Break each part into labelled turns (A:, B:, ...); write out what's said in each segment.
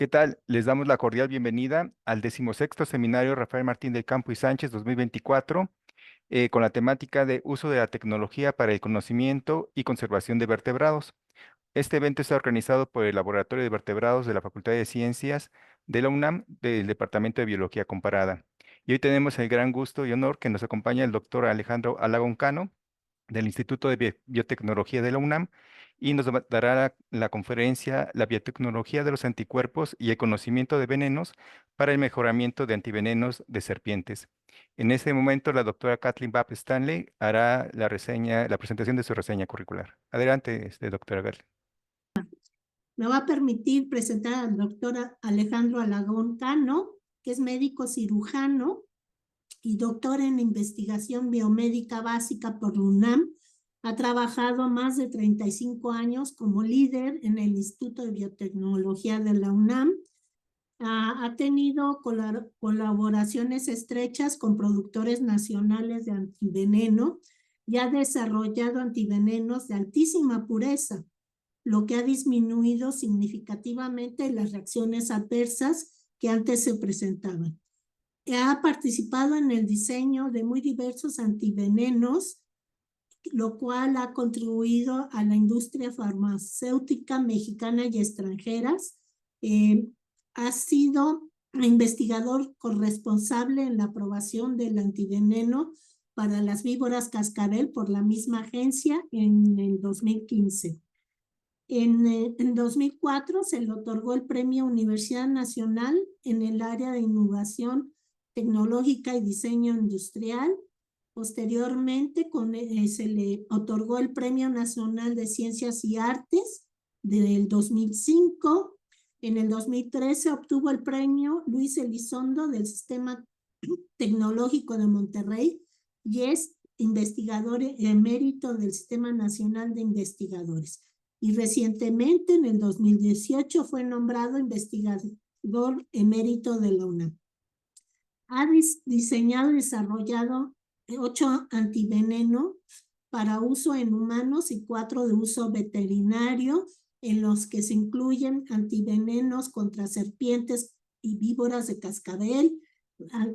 A: ¿Qué tal? Les damos la cordial bienvenida al 16º Seminario Rafael Martín del Campo y Sánchez 2024, con la temática de uso de la tecnología para el conocimiento y conservación de vertebrados. Este evento está organizado por el Laboratorio de Vertebrados de la Facultad de Ciencias de la UNAM, del Departamento de Biología Comparada. Y hoy tenemos el gran gusto y honor que nos acompaña el doctor Alejandro Alagón Cano, del Instituto de Biotecnología de la UNAM, y nos dará la conferencia La biotecnología de los anticuerpos y el conocimiento de venenos para el mejoramiento de antivenenos de serpientes. En este momento, la doctora Kathleen Babb Stanley hará la presentación de su reseña curricular. Adelante, doctora Kathleen.
B: Me va a permitir presentar al doctor Alejandro Alagón Cano, que es médico cirujano y doctor en investigación biomédica básica por la UNAM. Ha trabajado más de 35 años como líder en el Instituto de Biotecnología de la UNAM. Ha tenido colaboraciones estrechas con productores nacionales de antiveneno y ha desarrollado antivenenos de altísima pureza, lo que ha disminuido significativamente las reacciones adversas que antes se presentaban. Ha participado en el diseño de muy diversos antivenenos, lo cual ha contribuido a la industria farmacéutica mexicana y extranjeras. Ha sido investigador corresponsable en la aprobación del antiveneno para las víboras cascabel por la misma agencia en el 2015. En 2004 se le otorgó el Premio Universidad Nacional en el área de innovación tecnológica y diseño industrial. Posteriormente se le otorgó el Premio Nacional de Ciencias y Artes del 2005. En el 2013 obtuvo el Premio Luis Elizondo del Sistema Tecnológico de Monterrey y es investigador emérito del Sistema Nacional de Investigadores. Y recientemente, en el 2018, fue nombrado investigador emérito de la UNAM. Ha diseñado y desarrollado 8 antivenenos para uso en humanos y 4 de uso veterinario, en los que se incluyen antivenenos contra serpientes y víboras de cascabel,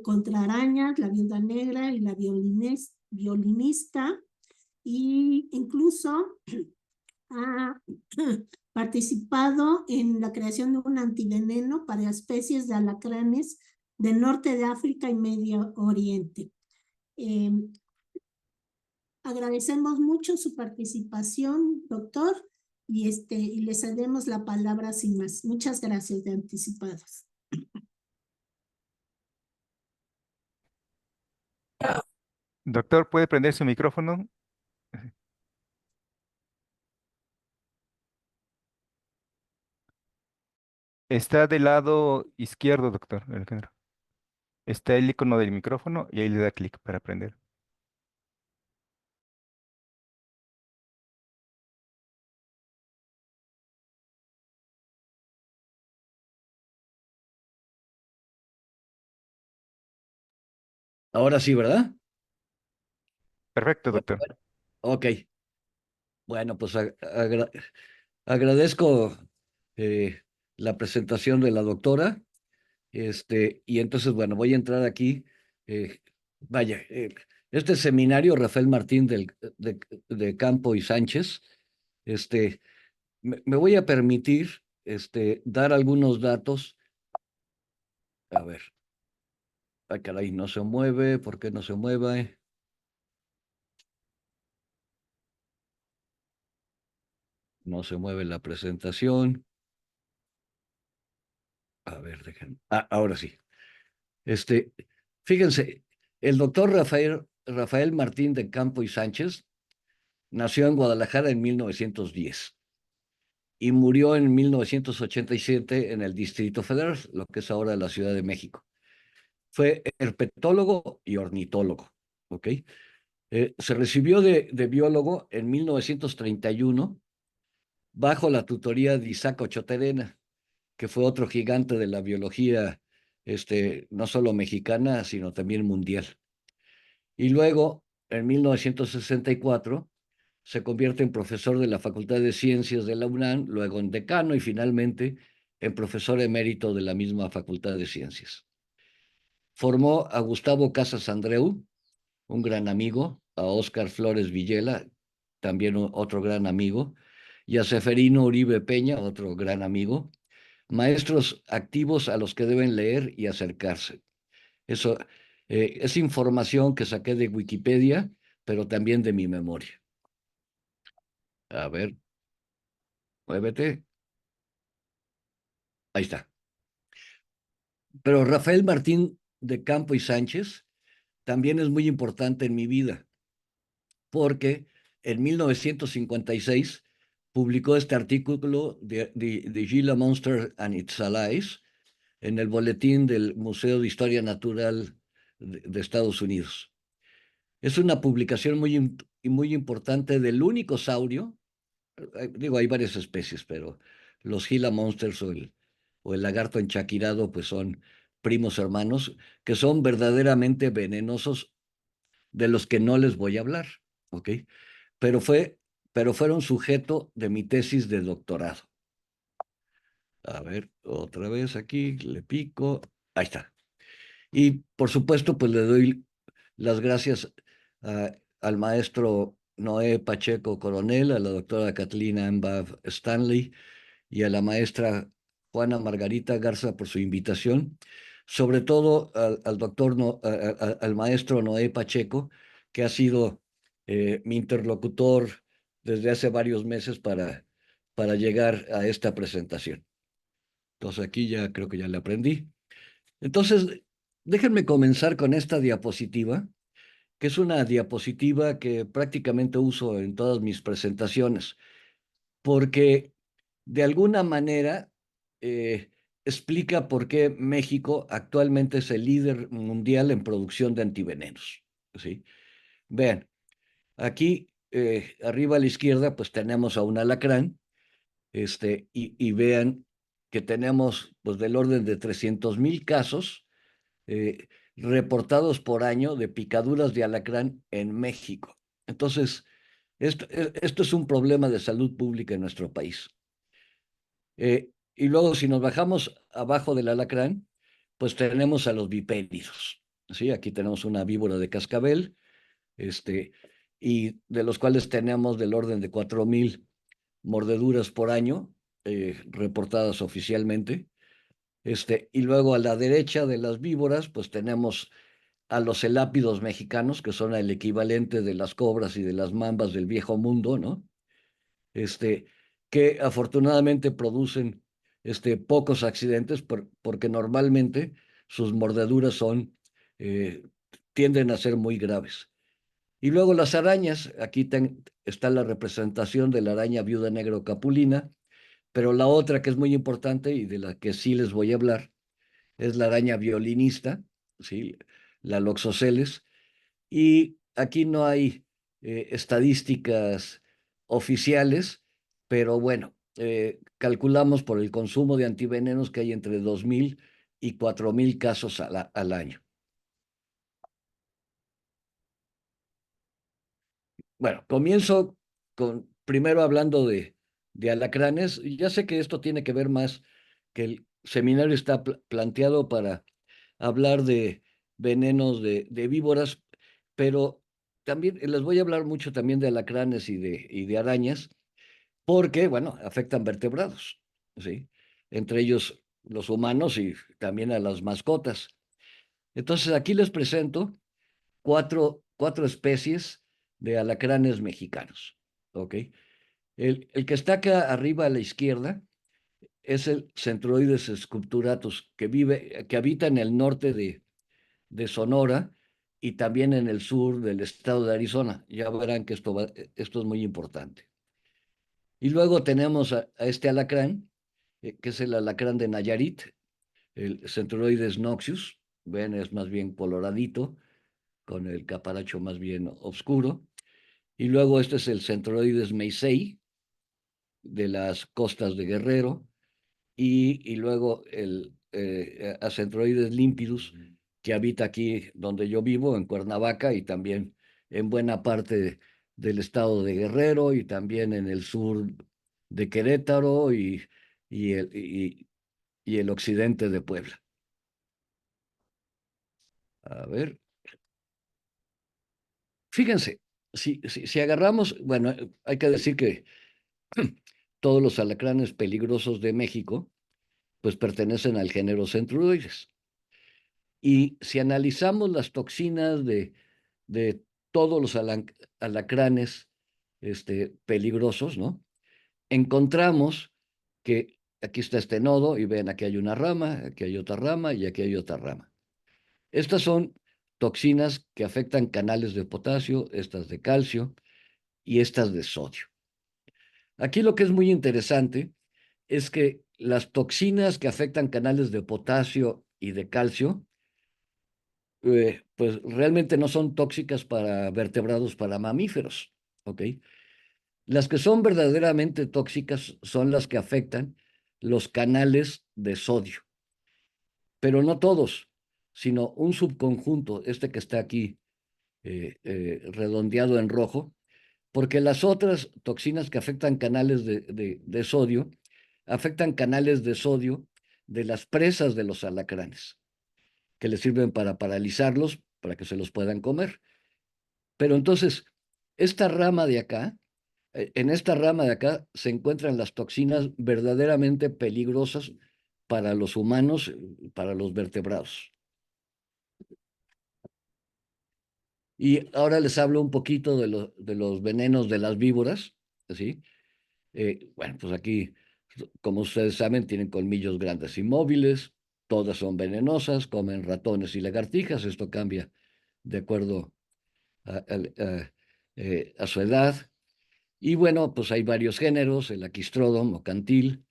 B: contra arañas, la viuda negra y la violinista, y incluso ha participado en la creación de un antiveneno para especies de alacranes del norte de África y Medio Oriente. Agradecemos mucho su participación, doctor, y le cedemos la palabra sin más. Muchas gracias de anticipados.
A: Doctor, ¿puede prender su micrófono? Está del lado izquierdo, doctor Alejandro. Está el icono del micrófono y ahí le da clic para prender.
C: Ahora sí, ¿verdad?
A: Perfecto, doctor.
C: Ok. Bueno, pues agradezco la presentación de la doctora. Y entonces, bueno, voy a entrar aquí. eh, Vaya, este seminario, Rafael Martín de Campo y Sánchez, me voy a permitir dar algunos datos. A ver, ay, caray, no se mueve, ¿por qué no se mueve? No se mueve la presentación. A ver, déjenme. Ah, ahora sí. Este, Fíjense, el doctor Rafael Martín de Campo y Sánchez nació en Guadalajara en 1910 y murió en 1987 en el Distrito Federal, lo que es ahora la Ciudad de México. Fue herpetólogo y ornitólogo, ¿ok? Se recibió de biólogo en 1931 bajo la tutoría de Isaac Ochoterena, que fue otro gigante de la biología, no solo mexicana, sino también mundial. Y luego, en 1964, se convierte en profesor de la Facultad de Ciencias de la UNAM, luego en decano y finalmente en profesor emérito de la misma Facultad de Ciencias. Formó a Gustavo Casas Andreu, un gran amigo, a Óscar Flores Villela, también otro gran amigo, y a Seferino Uribe Peña, otro gran amigo, maestros activos a los que deben leer y acercarse. Eso es información que saqué de Wikipedia, pero también de mi memoria. A ver, muévete. Ahí está. Pero Rafael Martín de Campo y Sánchez también es muy importante en mi vida, porque en 1956 publicó este artículo de Gila Monster and its Allies en el boletín del Museo de Historia Natural de Estados Unidos. Es una publicación muy importante del único saurio, digo, hay varias especies, pero los Gila Monsters o el lagarto enchaquirado, pues son primos hermanos, que son verdaderamente venenosos, de los que no les voy a hablar, ¿ok? Pero, pero fueron sujeto de mi tesis de doctorado. A ver, otra vez aquí, le pico, ahí está. Y por supuesto, pues le doy las gracias al maestro Noé Pacheco Coronel, a la doctora Catalina Embav Stanley y a la maestra Juana Margarita Garza por su invitación, sobre todo al doctor, al maestro Noé Pacheco, que ha sido mi interlocutor desde hace varios meses para llegar a esta presentación. Entonces aquí ya creo que ya le aprendí. Entonces, déjenme comenzar con esta diapositiva, que es una diapositiva que prácticamente uso en todas mis presentaciones, porque de alguna manera explica por qué México actualmente es el líder mundial en producción de antivenenos, ¿sí? Vean, aquí arriba a la izquierda pues tenemos a un alacrán, y vean que tenemos pues del orden de 300,000 casos eh, reportados por año de picaduras de alacrán en México. Entonces, esto es un problema de salud pública en nuestro país. Y luego, si nos bajamos abajo del alacrán, pues tenemos a los bipédidos. ¿Sí? Aquí tenemos una víbora de cascabel, y de los cuales tenemos del orden de 4,000 mordeduras por año reportadas oficialmente. Y luego a la derecha de las víboras, pues tenemos a los elápidos mexicanos, que son el equivalente de las cobras y de las mambas del viejo mundo, ¿no? Que afortunadamente producen pocos accidentes porque normalmente sus mordeduras eh, tienden a ser muy graves. Y luego las arañas, aquí está la representación de la araña viuda negro capulina, pero la otra que es muy importante y de la que sí les voy a hablar es la araña violinista, ¿sí? La Loxoceles, y aquí no hay estadísticas oficiales, pero bueno, calculamos por el consumo de antivenenos que hay entre 2,000 y 4,000 casos al año. Bueno, comienzo primero hablando de alacranes. Ya sé que esto tiene que ver más, que el seminario está planteado para hablar de venenos de víboras, pero también les voy a hablar mucho también de alacranes y de arañas, porque, bueno, afectan vertebrados, ¿sí? Entre ellos los humanos y también a las mascotas. Entonces, aquí les presento cuatro especies de alacranes mexicanos, ¿ok? El que está acá arriba a la izquierda es el Centroides sculpturatus, que habita en el norte de Sonora y también en el sur del estado de Arizona. Ya verán que esto es muy importante. Y luego tenemos a este alacrán, que es el alacrán de Nayarit, el Centroides noxius. Ven, es más bien coloradito, con el caparacho más bien oscuro. Y luego este es el Centroides meisei, de las costas de Guerrero. Y luego el Acentroides limpidus, que habita aquí donde yo vivo, en Cuernavaca, y también en buena parte del estado de Guerrero, y también en el sur de Querétaro, y y el occidente de Puebla. A ver, fíjense, si agarramos, bueno, hay que decir que todos los alacranes peligrosos de México, pues pertenecen al género Centruroides. Y si analizamos las toxinas de todos los alacranes peligrosos, ¿no? Encontramos que aquí está este nodo y ven, aquí hay una rama, aquí hay otra rama y aquí hay otra rama. Estas son toxinas que afectan canales de potasio, estas de calcio y estas de sodio. Aquí lo que es muy interesante es que las toxinas que afectan canales de potasio y de calcio, pues realmente no son tóxicas para vertebrados, para mamíferos, ¿ok? Las que son verdaderamente tóxicas son las que afectan los canales de sodio, pero no todos, sino un subconjunto, este que está aquí redondeado en rojo, porque las otras toxinas que afectan canales de sodio, afectan canales de sodio de las presas de los alacranes, que les sirven para paralizarlos, para que se los puedan comer. Pero entonces, esta rama de acá, en esta rama de acá se encuentran las toxinas verdaderamente peligrosas para los humanos, para los vertebrados. Y ahora les hablo un poquito de los venenos de las víboras, ¿sí? Bueno, pues aquí, como ustedes saben, tienen colmillos grandes y móviles, todas son venenosas, comen ratones y lagartijas, esto cambia de acuerdo a su edad. Y bueno, pues hay varios géneros, el Aquistrodon o cantil,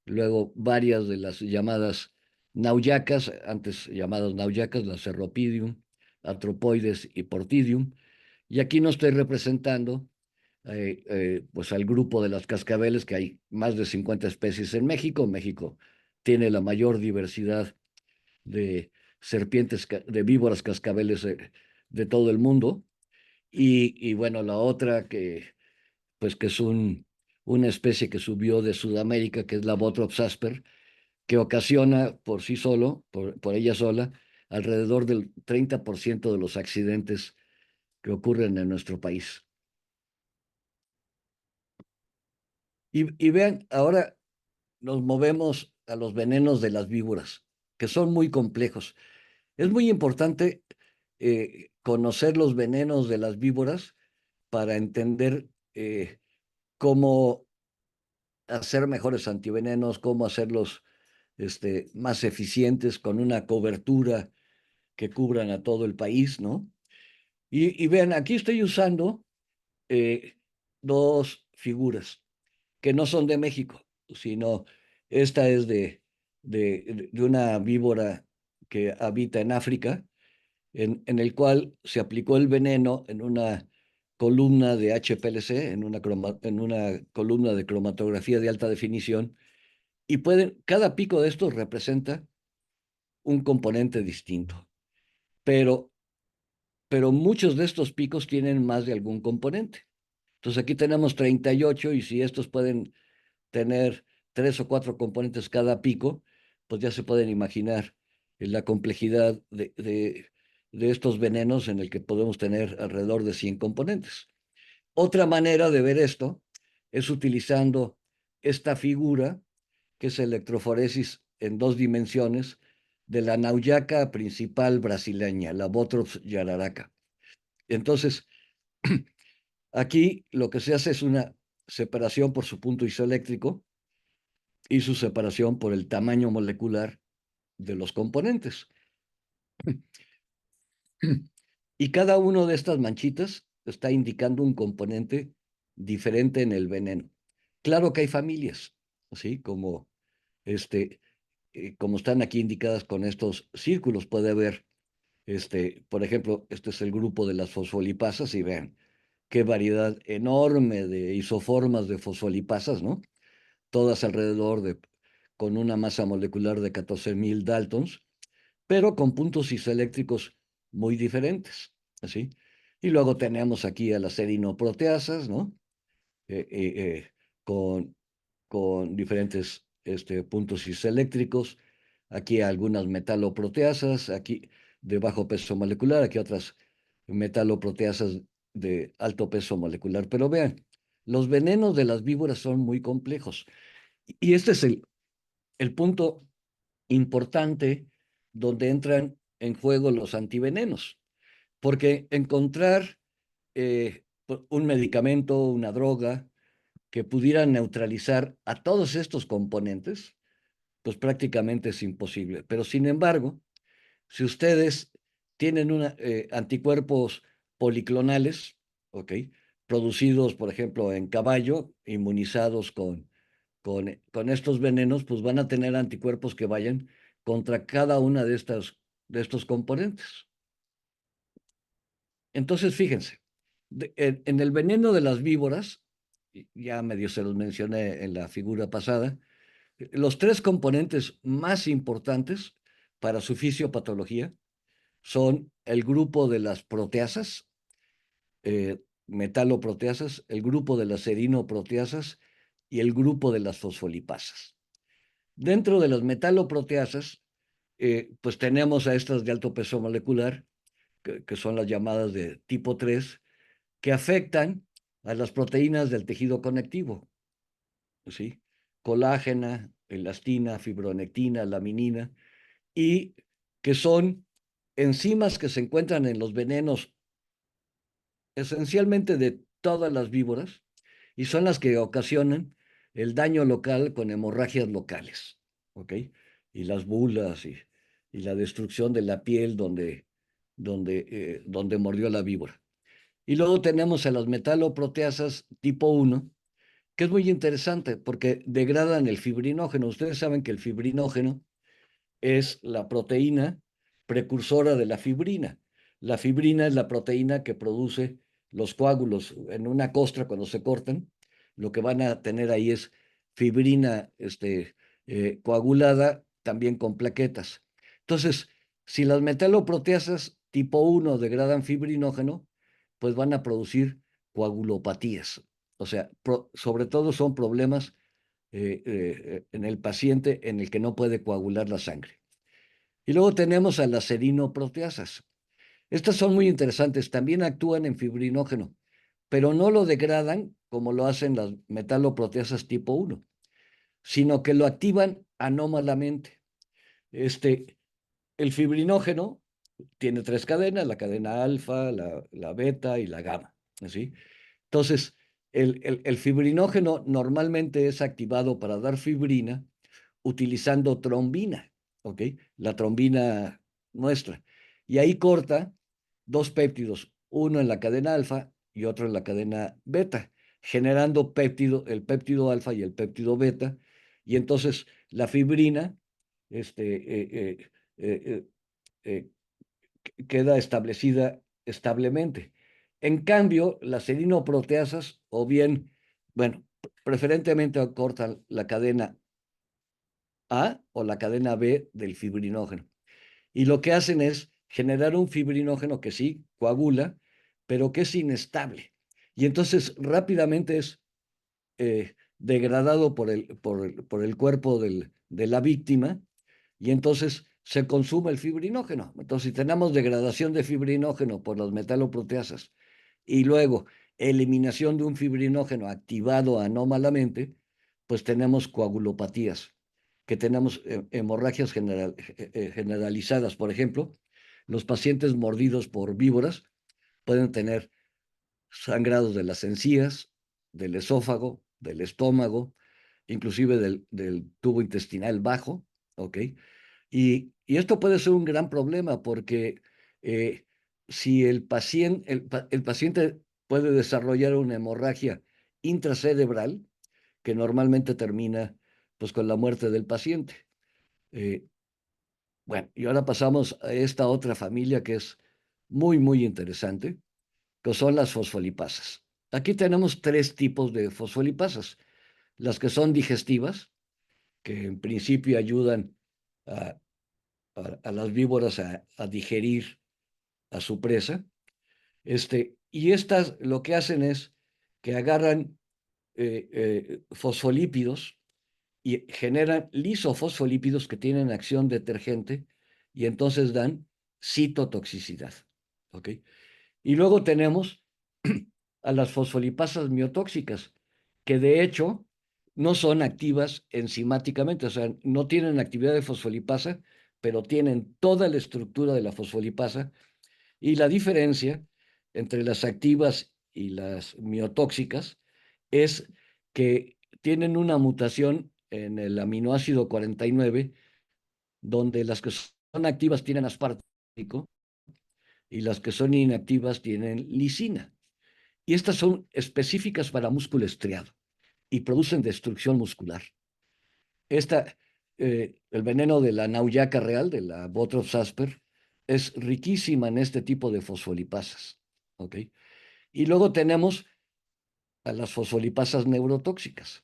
C: luego varias de las llamadas nauyacas, antes llamadas nauyacas, las Cerropidium, Arthropoides y Portidium. Y aquí no estoy representando pues al grupo de las cascabeles, que hay más de 50 especies en México. México tiene la mayor diversidad de serpientes, de víboras cascabeles de todo el mundo. Y bueno, la otra pues que es una especie que subió de Sudamérica, que es la Botrops asper, que ocasiona por sí solo, por ella sola, alrededor del 30% de los accidentes que ocurren en nuestro país. Y vean, ahora nos movemos a los venenos de las víboras, que son muy complejos. Es muy importante conocer los venenos de las víboras para entender cómo hacer mejores antivenenos, cómo hacerlos más eficientes con una cobertura que cubran a todo el país, ¿no? Y vean, aquí estoy usando dos figuras que no son de México, sino esta es de una víbora que habita en África, en el cual se aplicó el veneno en una columna de HPLC, en una columna de cromatografía de alta definición, y cada pico de estos representa un componente distinto, pero, pero muchos de estos picos tienen más de algún componente. Entonces aquí tenemos 38 y si estos pueden tener 3 o 4 componentes cada pico, pues ya se pueden imaginar la complejidad de estos venenos en el que podemos tener alrededor de 100 componentes. Otra manera de ver esto es utilizando esta figura, que es electroforesis en 2 dimensiones, de la nauyaca principal brasileña, la Botrops yararaca. Entonces, aquí lo que se hace es una separación por su punto isoeléctrico y su separación por el tamaño molecular de los componentes. Y cada una de estas manchitas está indicando un componente diferente en el veneno. Claro que hay familias, ¿sí? Como están aquí indicadas con estos círculos, puede haber, por ejemplo, este es el grupo de las fosfolipasas y vean qué variedad enorme de isoformas de fosfolipasas, ¿no? Todas con una masa molecular de 14.000 Daltons, pero con puntos isoeléctricos muy diferentes, ¿así? Y luego tenemos aquí a las serinoproteasas, ¿no? Eh, eh, eh, con diferentes puntos ciseléctricos, aquí algunas metaloproteasas, aquí de bajo peso molecular, aquí otras metaloproteasas de alto peso molecular. Pero vean, los venenos de las víboras son muy complejos. Y este es el punto importante donde entran en juego los antivenenos, porque encontrar un medicamento, una droga que pudiera neutralizar a todos estos componentes, pues prácticamente es imposible. Pero sin embargo, si ustedes tienen anticuerpos policlonales, ¿ok? Producidos, por ejemplo, en caballo, inmunizados con estos venenos, pues van a tener anticuerpos que vayan contra cada una de estos componentes. Entonces, fíjense, en el veneno de las víboras, ya medio se los mencioné en la figura pasada, los tres componentes más importantes para su fisiopatología son el grupo de las proteasas, metaloproteasas, el grupo de las serinoproteasas y el grupo de las fosfolipasas. Dentro de las metaloproteasas, pues tenemos a estas de alto peso molecular, que son las llamadas de tipo 3, que afectan a las proteínas del tejido conectivo, ¿sí? Colágena, elastina, fibronectina, laminina, y que son enzimas que se encuentran en los venenos esencialmente de todas las víboras y son las que ocasionan el daño local con hemorragias locales, ¿ok? Y las bulas y la destrucción de la piel donde mordió la víbora. Y luego tenemos a las metaloproteasas tipo 1, que es muy interesante porque degradan el fibrinógeno. Ustedes saben que el fibrinógeno es la proteína precursora de la fibrina. La fibrina es la proteína que produce los coágulos en una costra cuando se cortan. Lo que van a tener ahí es fibrina coagulada también con plaquetas. Entonces, si las metaloproteasas tipo 1 degradan fibrinógeno, pues van a producir coagulopatías. O sea, sobre todo son problemas en el paciente en el que no puede coagular la sangre. Y luego tenemos a las serinoproteasas. Estas son muy interesantes, también actúan en fibrinógeno, pero no lo degradan como lo hacen las metaloproteasas tipo 1, sino que lo activan anómalamente. El fibrinógeno tiene tres cadenas, la cadena alfa, la beta y la gamma, ¿sí? Entonces, el fibrinógeno normalmente es activado para dar fibrina utilizando trombina, ¿ok? La trombina nuestra. Y ahí corta dos péptidos, uno en la cadena alfa y otro en la cadena beta, generando el péptido alfa y el péptido beta. Y entonces la fibrina eh, queda establecida establemente. En cambio, las serinoproteasas, o bien, bueno, preferentemente cortan la cadena A o la cadena B del fibrinógeno. Y lo que hacen es generar un fibrinógeno que sí coagula, pero que es inestable. Y entonces rápidamente es degradado por el cuerpo de la víctima y entonces se consume el fibrinógeno. Entonces, si tenemos degradación de fibrinógeno por las metaloproteasas y luego eliminación de un fibrinógeno activado anómalamente, pues tenemos coagulopatías, que tenemos hemorragias generalizadas. Por ejemplo, los pacientes mordidos por víboras pueden tener sangrados de las encías, del esófago, del estómago, inclusive del tubo intestinal bajo, ¿ok? Y esto puede ser un gran problema porque si el paciente puede desarrollar una hemorragia intracerebral que normalmente termina pues con la muerte del paciente. Eh, bueno, y ahora pasamos a esta otra familia que es muy, muy interesante, que son las fosfolipasas. Aquí tenemos tres tipos de fosfolipasas. Las que son digestivas, que en principio ayudan a, a las víboras a digerir a su presa. Y estas lo que hacen es que agarran fosfolípidos y generan lisofosfolípidos que tienen acción detergente y entonces dan citotoxicidad. ¿Ok? Y luego tenemos a las fosfolipasas miotóxicas, que de hecho no son activas enzimáticamente, o sea, no tienen actividad de fosfolipasa, pero tienen toda la estructura de la fosfolipasa. Y la diferencia entre las activas y las miotóxicas es que tienen una mutación en el aminoácido 49, donde las que son activas tienen aspartico y las que son inactivas tienen lisina. Y estas son específicas para músculo estriado y producen destrucción muscular. Esta, el veneno de la nauyaca real, de la Botrytis asper, es riquísima en este tipo de fosfolipasas. ¿Ok? Y luego tenemos a las fosfolipasas neurotóxicas,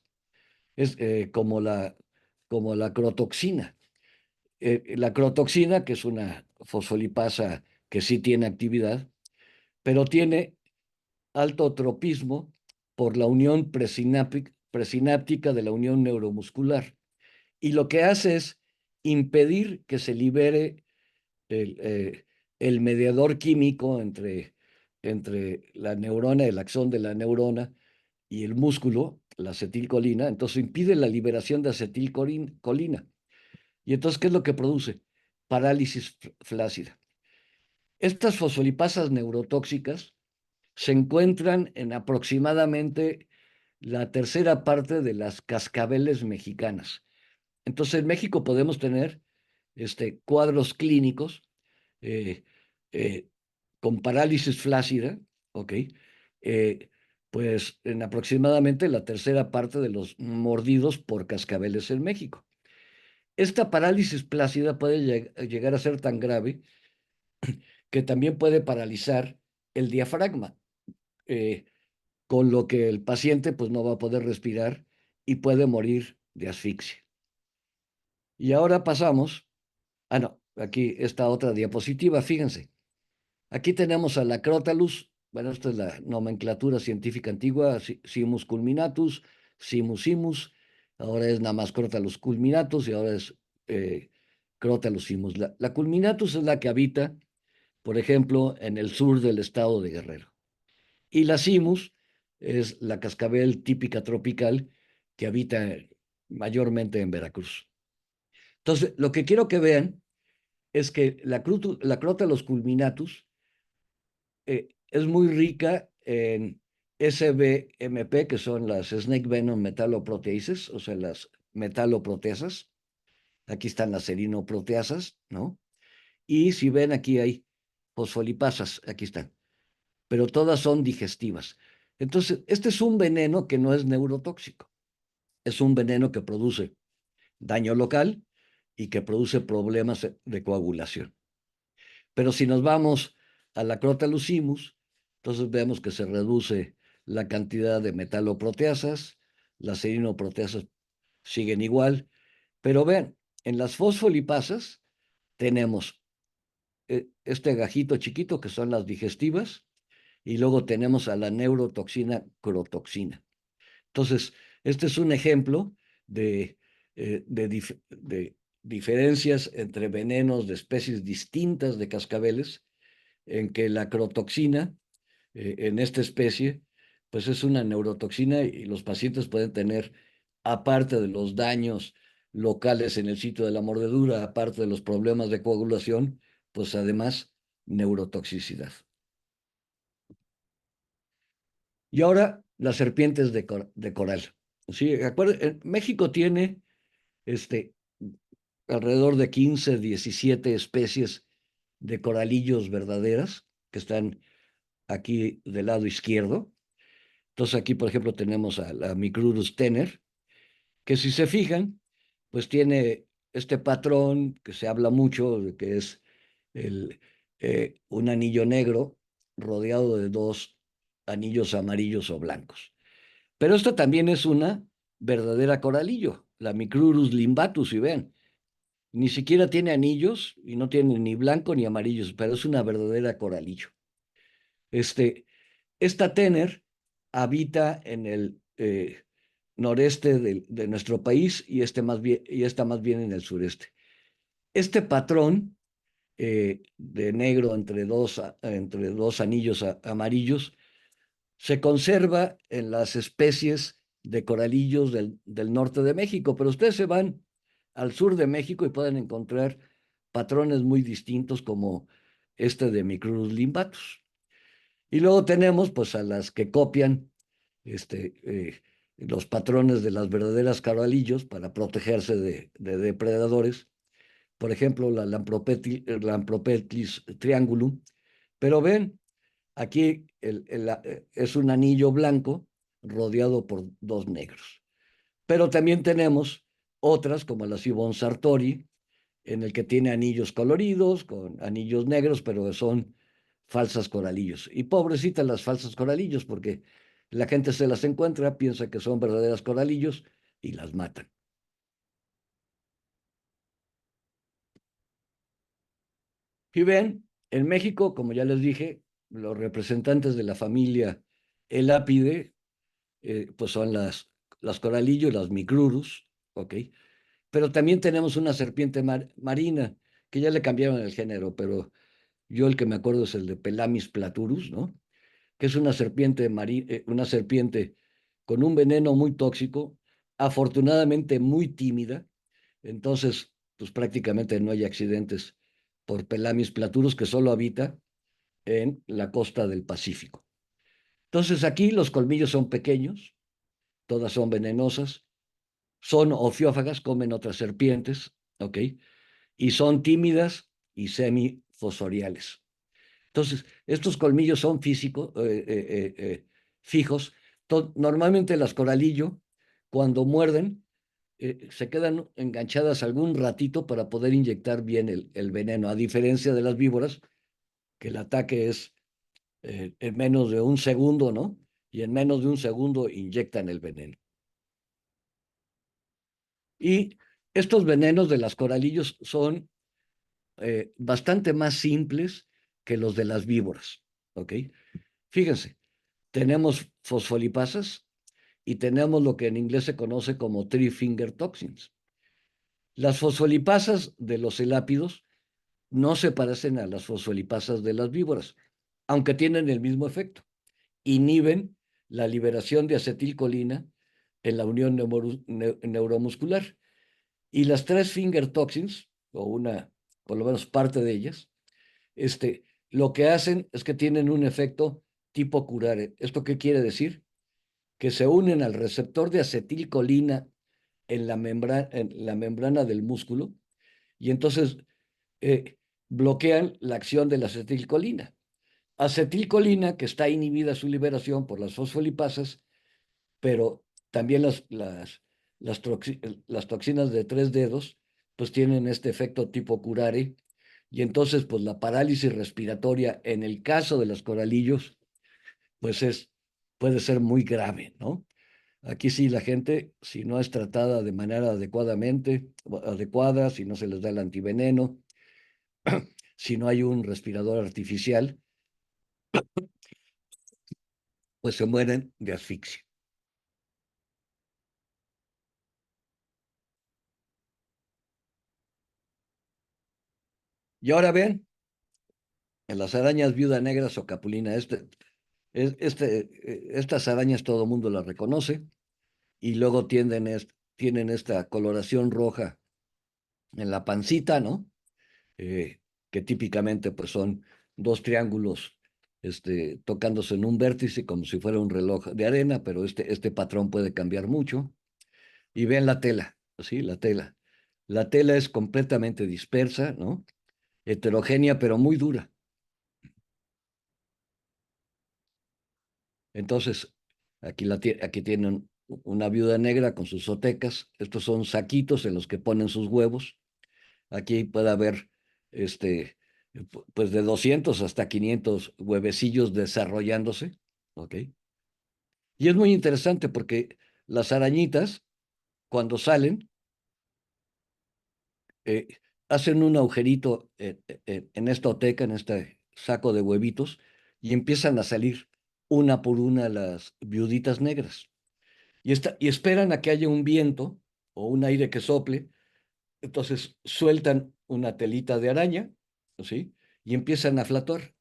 C: es como la crotoxina. La crotoxina, que es una fosfolipasa que sí tiene actividad, pero tiene alto tropismo por la unión presináptica de la unión neuromuscular. Y lo que hace es impedir que se libere el mediador químico entre la neurona, el axón de la neurona y el músculo, la acetilcolina. Entonces impide la liberación de acetilcolina. Y entonces, ¿qué es lo que produce? Parálisis flácida. Estas fosfolipasas neurotóxicas se encuentran en aproximadamente la tercera parte de las cascabeles mexicanas. Entonces, en México podemos tener cuadros clínicos eh, eh, con parálisis flácida, ¿ok? Eh, pues en aproximadamente la tercera parte de los mordidos por cascabeles en México. Esta parálisis flácida puede llegar a ser tan grave que también puede paralizar el diafragma, eh, con lo que el paciente pues no va a poder respirar y puede morir de asfixia. Y ahora pasamos, no, aquí está otra diapositiva, fíjense. Aquí tenemos a la Crotalus, bueno, esta es la nomenclatura científica antigua, Simus culminatus, Simus simus, ahora es nada más Crotalus culminatus y ahora es Crotalus simus. La culminatus es la que habita, por ejemplo, en el sur del estado de Guerrero. Y la simus es la cascabel típica tropical que habita mayormente en Veracruz. Entonces, lo que quiero que vean es que la Crotalus culminatus es muy rica en SBMP, que son las Snake Venom Metalloproteases, o sea, las metaloproteasas. Aquí están las serinoproteasas, ¿no? Y si ven, aquí hay fosfolipasas, aquí están, pero todas son digestivas. Entonces, este es un veneno que no es neurotóxico, es un veneno que produce daño local y que produce problemas de coagulación. Pero si nos vamos a la Crotalus simus, entonces vemos que se reduce la cantidad de metaloproteasas, las serinoproteasas siguen igual, pero vean, en las fosfolipasas tenemos este gajito chiquito que son las digestivas y luego tenemos a la neurotoxina crotoxina. Entonces, este es un ejemplo de diferencias entre venenos de especies distintas de cascabeles, en que la crotoxina en esta especie, pues es una neurotoxina y los pacientes pueden tener, aparte de los daños locales en el sitio de la mordedura, aparte de los problemas de coagulación, pues además neurotoxicidad. Y ahora las serpientes de coral. Sí, México tiene este, alrededor de 15, 17 especies de coralillos verdaderas que están aquí del lado izquierdo. Entonces aquí, por ejemplo, tenemos a la Micrurus tener, que si se fijan, pues tiene este patrón que se habla mucho, de que es un anillo negro rodeado de dos anillos amarillos o blancos. Pero esto también es una verdadera coralillo, la Micrurus limbatus, si ven. Ni siquiera tiene anillos y no tiene ni blanco ni amarillos, pero es una verdadera coralillo. Esta tener habita en el noreste de nuestro país y esta más bien en el sureste. Este patrón de negro entre dos anillos amarillos se conserva en las especies de coralillos del norte de México, pero ustedes se van al sur de México y pueden encontrar patrones muy distintos como este de Micrurus limbatus. Y luego tenemos pues a las que copian los patrones de las verdaderas coralillos para protegerse de depredadores. Por ejemplo, la Lampropeltis triangulum. Pero ven, aquí es un anillo blanco rodeado por dos negros. Pero también tenemos otras como la Sibon sartori, en el que tiene anillos coloridos, con anillos negros, pero son falsas coralillos. Y pobrecitas las falsas coralillos, porque la gente se las encuentra, piensa que son verdaderas coralillos y las matan. Y ven, en México, como ya les dije, los representantes de la familia Elápide, pues son las coralillos, las micrurus, ¿ok? Pero también tenemos una serpiente marina, que ya le cambiaron el género, pero yo el que me acuerdo es el de Pelamis platurus, ¿no? Que es una serpiente con un veneno muy tóxico, afortunadamente muy tímida, entonces, pues prácticamente no hay accidentes por Pelamis platurus, que solo habita en la costa del Pacífico. Entonces, aquí los colmillos son pequeños, todas son venenosas, son ofiófagas, comen otras serpientes, ¿ok? Y son tímidas y semifosoriales. Entonces, estos colmillos son fijos. Normalmente las coralillo, cuando muerden, se quedan enganchadas algún ratito para poder inyectar bien el veneno, a diferencia de las víboras, que el ataque es en menos de un segundo, ¿no? Y en menos de un segundo inyectan el veneno. Y estos venenos de las coralillos son bastante más simples que los de las víboras, ¿ok? Fíjense, tenemos fosfolipasas y tenemos lo que en inglés se conoce como three finger toxins. Las fosfolipasas de los elápidos no se parecen a las fosfolipasas de las víboras, aunque tienen el mismo efecto. Inhiben la liberación de acetilcolina en la unión neuromuscular. Y las tres finger toxins, o una, por lo menos parte de ellas, lo que hacen es que tienen un efecto tipo curare. ¿Esto qué quiere decir? Que se unen al receptor de acetilcolina en la membrana del músculo y entonces eh, bloquean la acción de la acetilcolina. Acetilcolina que está inhibida su liberación por las fosfolipasas, pero también las toxinas de tres dedos pues tienen este efecto tipo curare y entonces pues la parálisis respiratoria en el caso de los coralillos pues puede ser muy grave, ¿no? Aquí sí la gente, si no es tratada de manera adecuada, si no se les da el antiveneno, si no hay un respirador artificial, pues se mueren de asfixia. Y ahora ven, en las arañas viuda negras o capulina, estas arañas todo el mundo las reconoce y luego tienen esta coloración roja en la pancita, ¿no? Que típicamente pues son dos triángulos tocándose en un vértice como si fuera un reloj de arena, pero este patrón puede cambiar mucho. Y ven la tela, ¿sí? La tela. La tela es completamente dispersa, ¿no? Heterogénea, pero muy dura. Entonces, aquí tienen una viuda negra con sus zotecas. Estos son saquitos en los que ponen sus huevos. Aquí puede haber, pues de 200 hasta 500 huevecillos desarrollándose, ¿ok? Y es muy interesante porque las arañitas, cuando salen, eh, hacen un agujerito en esta oteca, en este saco de huevitos, y empiezan a salir una por una las viuditas negras. y esperan a que haya un viento o un aire que sople, entonces sueltan una telita de araña, ¿sí? Y empiezan a fluctuar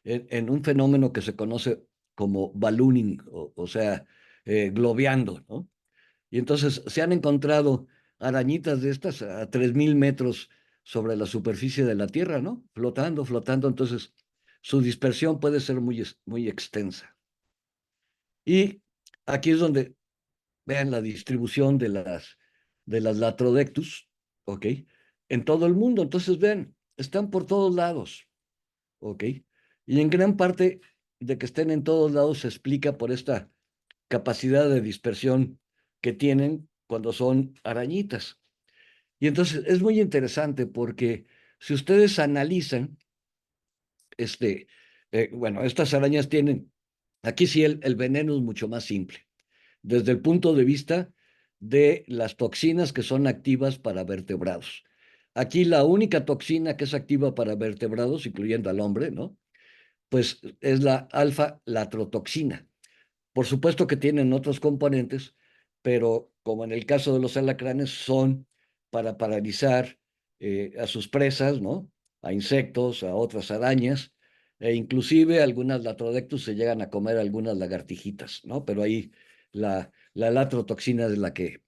C: en un fenómeno que se conoce como ballooning, o sea, globeando, ¿no? Y entonces se han encontrado arañitas de estas a 3.000 metros sobre la superficie de la Tierra, ¿no? Flotando, flotando, entonces su dispersión puede ser muy extensa. Y aquí es donde vean la distribución de las Latrodectus, ¿ok? En todo el mundo. Entonces, vean, están por todos lados, ¿ok? Y en gran parte de que estén en todos lados se explica por esta capacidad de dispersión que tienen cuando son arañitas. Y entonces es muy interesante porque si ustedes analizan, este, bueno, estas arañas tienen, aquí sí el veneno es mucho más simple desde el punto de vista de las toxinas que son activas para vertebrados. Aquí la única toxina que es activa para vertebrados, incluyendo al hombre, ¿no? Pues es la alfa-latrotoxina. Por supuesto que tienen otros componentes, pero como en el caso de los alacranes, son para paralizar a sus presas, ¿no? A insectos, a otras arañas, e inclusive algunas latrodectus se llegan a comer algunas lagartijitas, ¿no? Pero ahí la latrotoxina es la que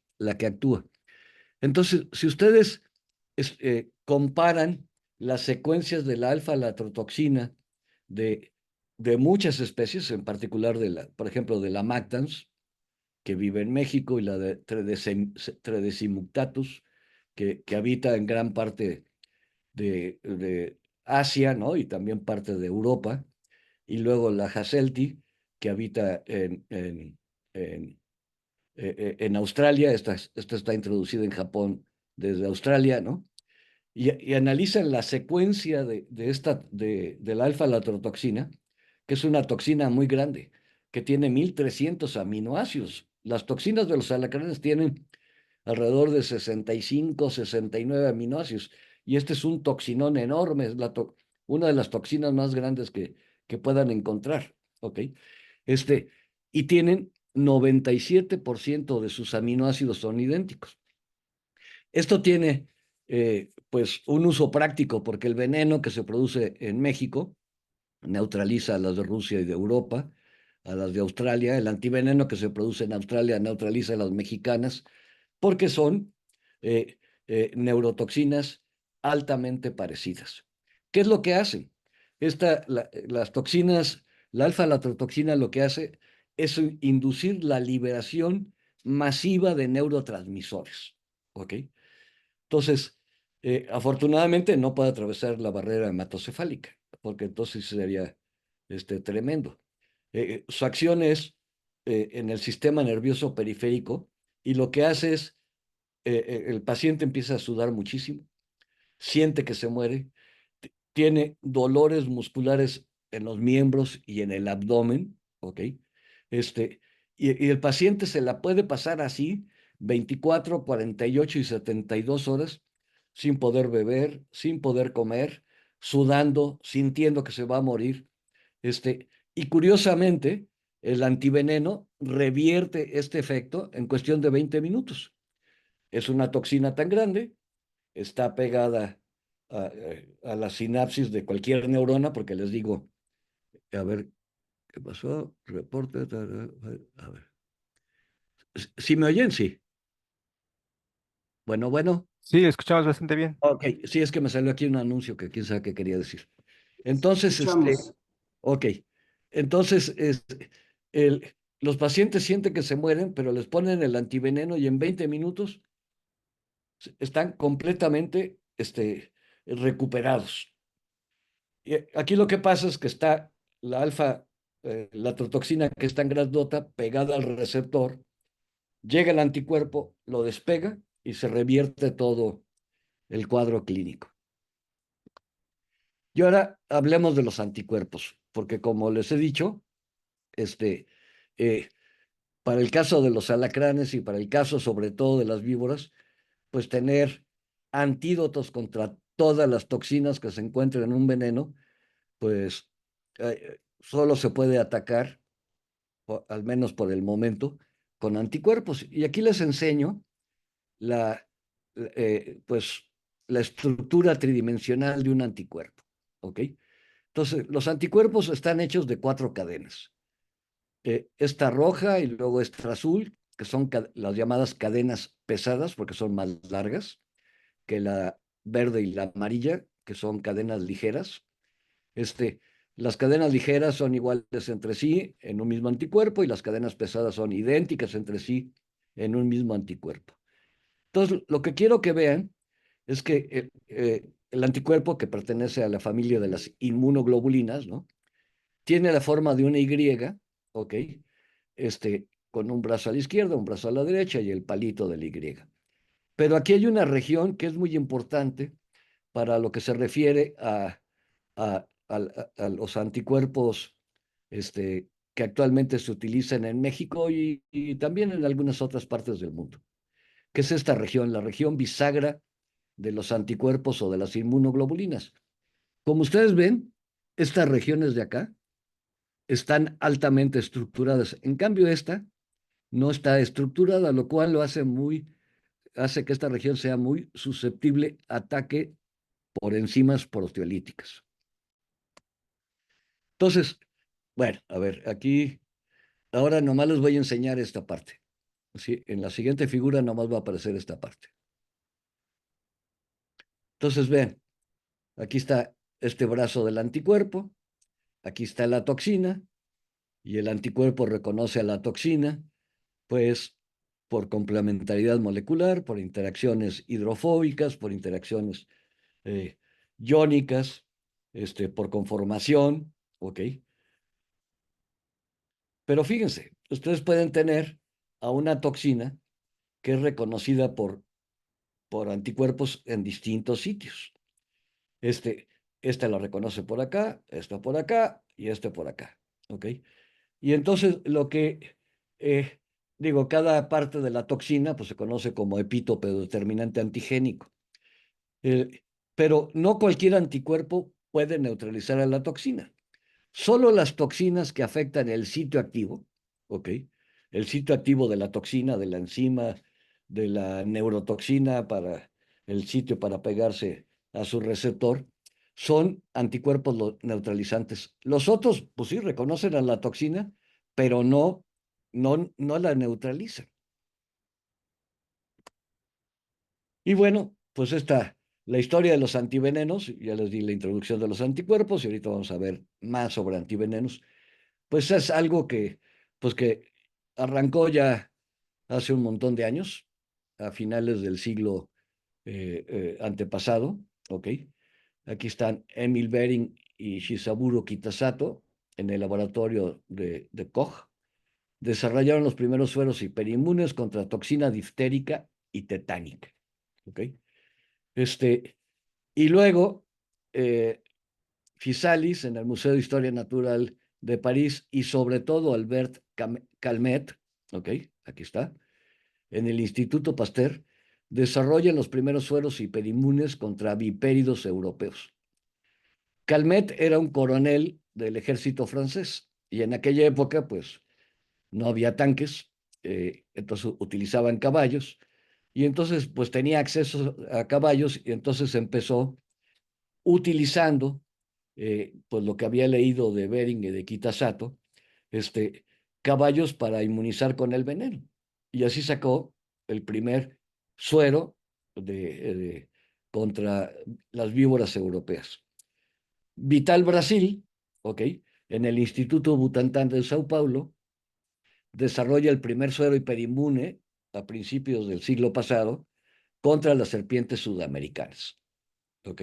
C: actúa. Entonces, si ustedes comparan las secuencias de la alfa-latrotoxina de, de muchas especies, en particular por ejemplo, de la Mactans, que vive en México, y la de Tredecimutatus, que habita en gran parte de Asia, ¿no? Y también parte de Europa, y luego la Hasselti, que habita en Australia. Esta está introducida en Japón desde Australia, ¿no? Y analizan la secuencia de la alfa-latrotoxina, que es una toxina muy grande, que tiene 1.300 aminoácidos. Las toxinas de los alacranes tienen alrededor de 65, 69 aminoácidos, y este es un toxinón enorme, es una de las toxinas más grandes que puedan encontrar, ¿ok? Este, y tienen 97% de sus aminoácidos son idénticos. Esto tiene, pues, un uso práctico, porque el veneno que se produce en México neutraliza a las de Rusia y de Europa, a las de Australia. El antiveneno que se produce en Australia neutraliza a las mexicanas, porque son neurotoxinas altamente parecidas. ¿Qué es lo que hacen? Las toxinas, la alfa-latrotoxina lo que hace es inducir la liberación masiva de neurotransmisores, ¿ok? Entonces, afortunadamente no puede atravesar la barrera hematocefálica, porque entonces sería tremendo. Su acción es en el sistema nervioso periférico, y lo que hace es, el paciente empieza a sudar muchísimo, siente que se muere, tiene dolores musculares en los miembros y en el abdomen, ¿ok? Y el paciente se la puede pasar así 24, 48 y 72 horas sin poder beber, sin poder comer, sudando, sintiendo que se va a morir. Y curiosamente, el antiveneno revierte este efecto en cuestión de 20 minutos. Es una toxina tan grande, está pegada a la sinapsis de cualquier neurona, porque les digo, a ver, ¿qué pasó? Reporte, a ver. ¿Sí me oyen? Sí. Bueno, bueno.
A: Sí, escuchamos bastante bien.
C: Ok, sí, es que me salió aquí un anuncio que quién sabe qué quería decir. Entonces,
D: Escuchamos.
C: ok. Entonces, el, los pacientes sienten que se mueren, pero les ponen el antiveneno y en 20 minutos están completamente recuperados. Y aquí lo que pasa es que está la toxina, que es tan grandota, pegada al receptor, llega el anticuerpo, lo despega y se revierte todo el cuadro clínico. Y ahora hablemos de los anticuerpos, porque como les he dicho, eh, para el caso de los alacranes y para el caso sobre todo de las víboras, pues tener antídotos contra todas las toxinas que se encuentran en un veneno, pues solo se puede atacar, al menos por el momento, con anticuerpos. Y aquí les enseño pues, la estructura tridimensional de un anticuerpo, ¿ok? Entonces, los anticuerpos están hechos de 4 cadenas. Esta roja y luego esta azul, que son las llamadas cadenas pesadas, porque son más largas que la verde y la amarilla, que son cadenas ligeras. Las cadenas ligeras son iguales entre sí en un mismo anticuerpo y las cadenas pesadas son idénticas entre sí en un mismo anticuerpo. Entonces, lo que quiero que vean es que el anticuerpo, que pertenece a la familia de las inmunoglobulinas, ¿no? Tiene la forma de una Y, ¿ok? Con un brazo a la izquierda, un brazo a la derecha y el palito de la Y. Pero aquí hay una región que es muy importante para lo que se refiere a los anticuerpos que actualmente se utilizan en México y también en algunas otras partes del mundo, que es esta región, la región bisagra de los anticuerpos o de las inmunoglobulinas. Como ustedes ven, estas regiones de acá están altamente estructuradas. En cambio, esta no está estructurada, lo cual hace que esta región sea muy susceptible a ataque por enzimas proteolíticas. Entonces, bueno, a ver, aquí, ahora nomás les voy a enseñar esta parte. ¿Sí? En la siguiente figura nomás va a aparecer esta parte. Entonces, ven, aquí está este brazo del anticuerpo, aquí está la toxina, y el anticuerpo reconoce a la toxina, pues por complementariedad molecular, por interacciones hidrofóbicas, por interacciones iónicas, por conformación, ¿ok? Pero fíjense, ustedes pueden tener a una toxina que es reconocida por anticuerpos en distintos sitios. Esta la reconoce por acá, esta por acá y esta por acá, ¿ok? Y entonces eh, cada parte de la toxina pues se conoce como epítope determinante antigénico. Pero no cualquier anticuerpo puede neutralizar a la toxina. Solo las toxinas que afectan el sitio activo, ¿ok? El sitio activo de la toxina, de la enzima, de la neurotoxina para el sitio para pegarse a su receptor, son anticuerpos neutralizantes. Los otros, pues sí, reconocen a la toxina, pero no la neutralizan. Y bueno, pues la historia de los antivenenos, ya les di la introducción de los anticuerpos y ahorita vamos a ver más sobre antivenenos, pues es algo que arrancó ya hace un montón de años, a finales del siglo antepasado, ¿ok? Aquí están Emil Bering y Shisaburo Kitasato en el laboratorio de Koch. Desarrollaron los primeros sueros hiperinmunes contra toxina diftérica y tetánica, ¿ok? Y luego, Physalis en el Museo de Historia Natural de París y sobre todo Albert Calmet, ¿ok? Aquí está, en el Instituto Pasteur, desarrollan los primeros sueros hiperinmunes contra vipéridos europeos. Calmet era un coronel del ejército francés y en aquella época, pues, no había tanques, entonces utilizaban caballos y entonces, pues, tenía acceso a caballos y entonces empezó utilizando pues lo que había leído de Bering y de Kitasato, caballos para inmunizar con el veneno. Y así sacó el primer suero contra las víboras europeas. Vital Brasil, ¿ok? En el Instituto Butantan de Sao Paulo, desarrolla el primer suero hiperinmune a principios del siglo pasado contra las serpientes sudamericanas. ¿Ok?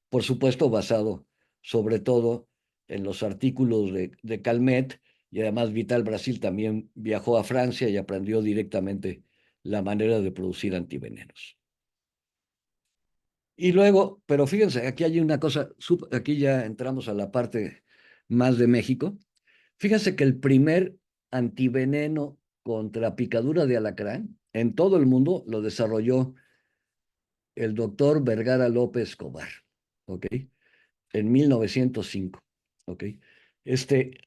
C: Por supuesto, basado sobre todo en los artículos de Calmet, y además Vital Brasil también viajó a Francia y aprendió directamente la manera de producir antivenenos. Y luego, pero fíjense, aquí hay una cosa, aquí ya entramos a la parte más de México. Fíjense que el primer antiveneno contra picadura de alacrán en todo el mundo lo desarrolló el doctor Vergara López Escobar, ¿ok? En 1905, ¿ok?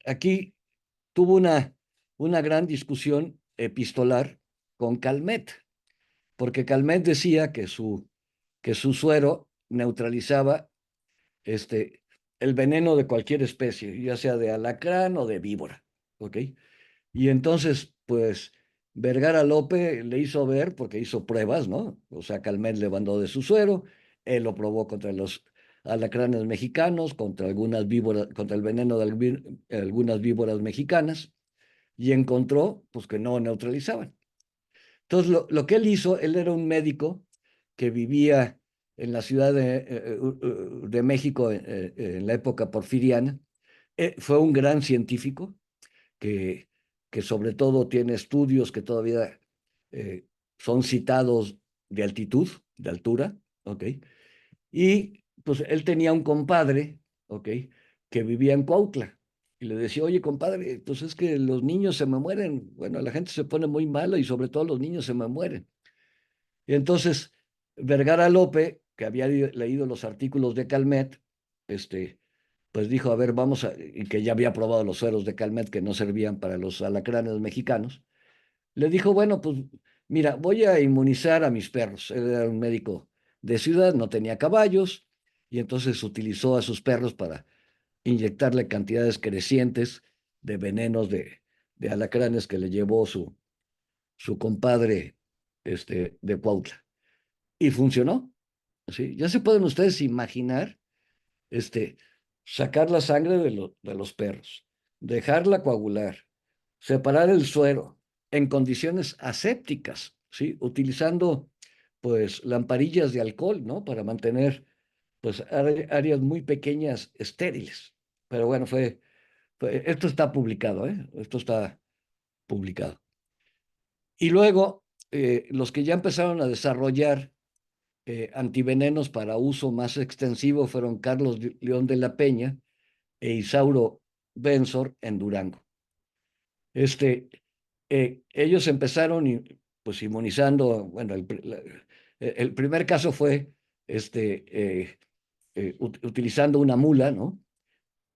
C: Aquí tuvo una gran discusión epistolar con Calmet, porque Calmet decía que su suero neutralizaba el veneno de cualquier especie, ya sea de alacrán o de víbora, ¿ok? Y entonces, pues, Vergara Lope le hizo ver, porque hizo pruebas, ¿no? O sea, Calmet le mandó de su suero, él lo probó contra los alacranes mexicanos, contra algunas víboras, contra el veneno de algunas víboras mexicanas, y encontró, pues, que no neutralizaban. Entonces, lo que él hizo, él era un médico que vivía en la Ciudad de México en la época porfiriana. Fue un gran científico que, que sobre todo tiene estudios que todavía eh, son citados de altitud, de altura, ¿ok? Y pues él tenía un compadre, ¿ok? Que vivía en Cuautla. Y le decía, oye, compadre, pues es que los niños se me mueren. Bueno, la gente se pone muy mala y sobre todo los niños se me mueren. Y entonces Vergara Lope, que había leído los artículos de Calmet, pues dijo, a ver, y que ya había probado los sueros de Calmet que no servían para los alacranes mexicanos, le dijo, bueno, pues mira, voy a inmunizar a mis perros. Él era un médico de ciudad, no tenía caballos, y entonces utilizó a sus perros para inyectarle cantidades crecientes de venenos de alacranes que le llevó su compadre de Cuautla. Y funcionó, ¿sí? Ya se pueden ustedes imaginar, este, sacar la sangre de los perros, dejarla coagular, separar el suero en condiciones asépticas, ¿sí? Utilizando, pues, lamparillas de alcohol, ¿no? Para mantener, pues, áreas muy pequeñas estériles. Pero bueno, esto está publicado, ¿eh? Esto está publicado. Y luego, los que ya empezaron a desarrollar antivenenos para uso más extensivo fueron Carlos León de la Peña e Isauro Benzor en Durango. Ellos empezaron pues inmunizando, bueno, el primer caso fue utilizando una mula, ¿no?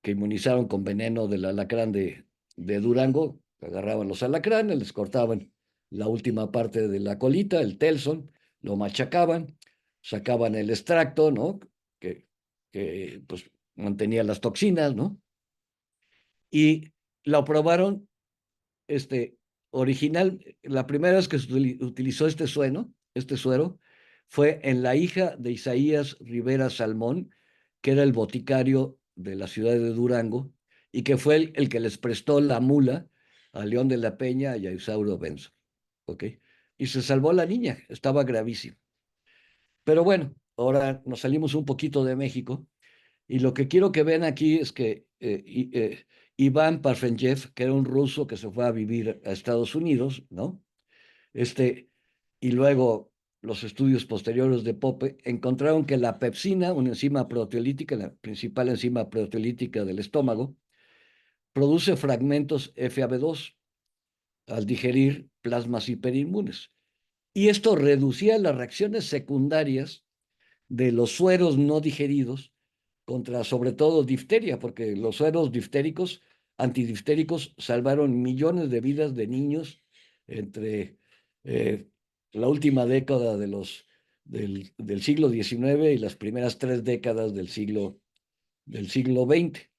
C: Que inmunizaron con veneno del alacrán de Durango, agarraban los alacranes, les cortaban la última parte de la colita, el telson, lo machacaban, sacaban el extracto, ¿no? Que pues mantenía las toxinas, ¿no? Y lo probaron, la primera vez que se utilizó este suero, fue en la hija de Isaías Rivera Salmón, que era el boticario de la ciudad de Durango, y que fue el que les prestó la mula a León de la Peña y a Isauro Benzo, ¿ok? Y se salvó la niña, estaba gravísimo. Pero bueno, ahora nos salimos un poquito de México, y lo que quiero que vean aquí es que Iván Parfenjev, que era un ruso que se fue a vivir a Estados Unidos, ¿no? Y luego los estudios posteriores de Pope encontraron que la pepsina, una enzima proteolítica, la principal enzima proteolítica del estómago, produce fragmentos FAB2 al digerir plasmas hiperinmunes. Y esto reducía las reacciones secundarias de los sueros no digeridos contra sobre todo difteria, porque los sueros diftéricos, antidiftéricos, salvaron millones de vidas de niños entre la última década del siglo XIX y las primeras 3 décadas del siglo XX.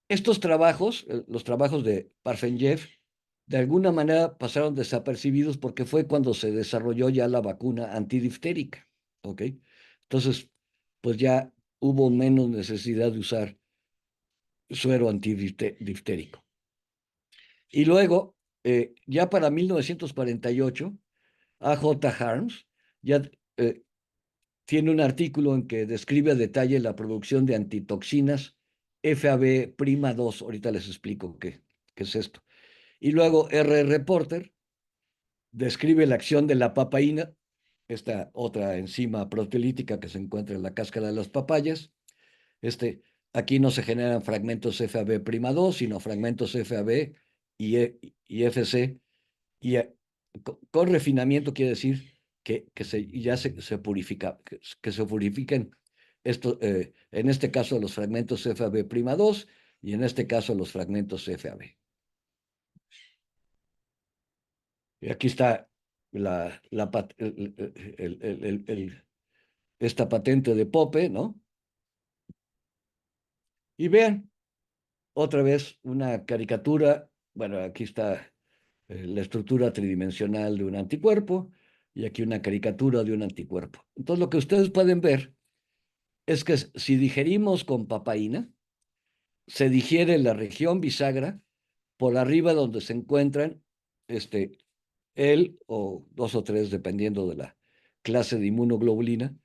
C: Estos trabajos, los trabajos de Parfenjev, de alguna manera pasaron desapercibidos porque fue cuando se desarrolló ya la vacuna antidiftérica, ¿ok? Entonces, pues ya hubo menos necesidad de usar suero antidiftérico. Y luego, ya para 1948, A.J. Harms ya tiene un artículo en que describe a detalle la producción de antitoxinas FAB'2. Ahorita les explico qué es esto. Y luego R. Porter describe la acción de la papaína, esta otra enzima proteolítica que se encuentra en la cáscara de las papayas. Aquí no se generan fragmentos FAB'2, sino fragmentos FAB y FC. Y con refinamiento quiere decir que ya se purifica, que se purifiquen en este caso los fragmentos FAB'2 y en este caso los fragmentos FAB. Y aquí está esta patente de Pope, ¿no? Y vean, otra vez una caricatura. Bueno, aquí está la estructura tridimensional de un anticuerpo y aquí una caricatura de un anticuerpo. Entonces, lo que ustedes pueden ver es que si digerimos con papaína, se digiere la región bisagra por arriba donde se encuentran él o dos o tres, dependiendo de la clase de inmunoglobulina,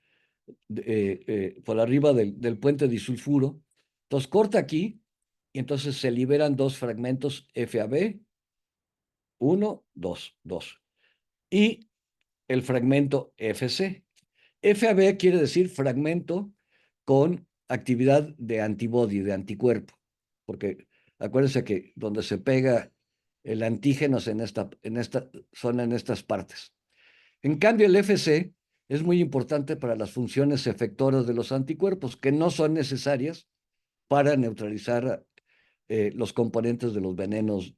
C: por arriba del puente disulfuro. Entonces corta aquí y entonces se liberan dos fragmentos FAB, 1, 2, 2. Y el fragmento FC. FAB quiere decir fragmento con actividad de antibody, de anticuerpo, porque acuérdense que donde se pega el antígeno es son en estas partes. En cambio, el FC es muy importante para las funciones efectoras de los anticuerpos, que no son necesarias para neutralizar los componentes de los venenos.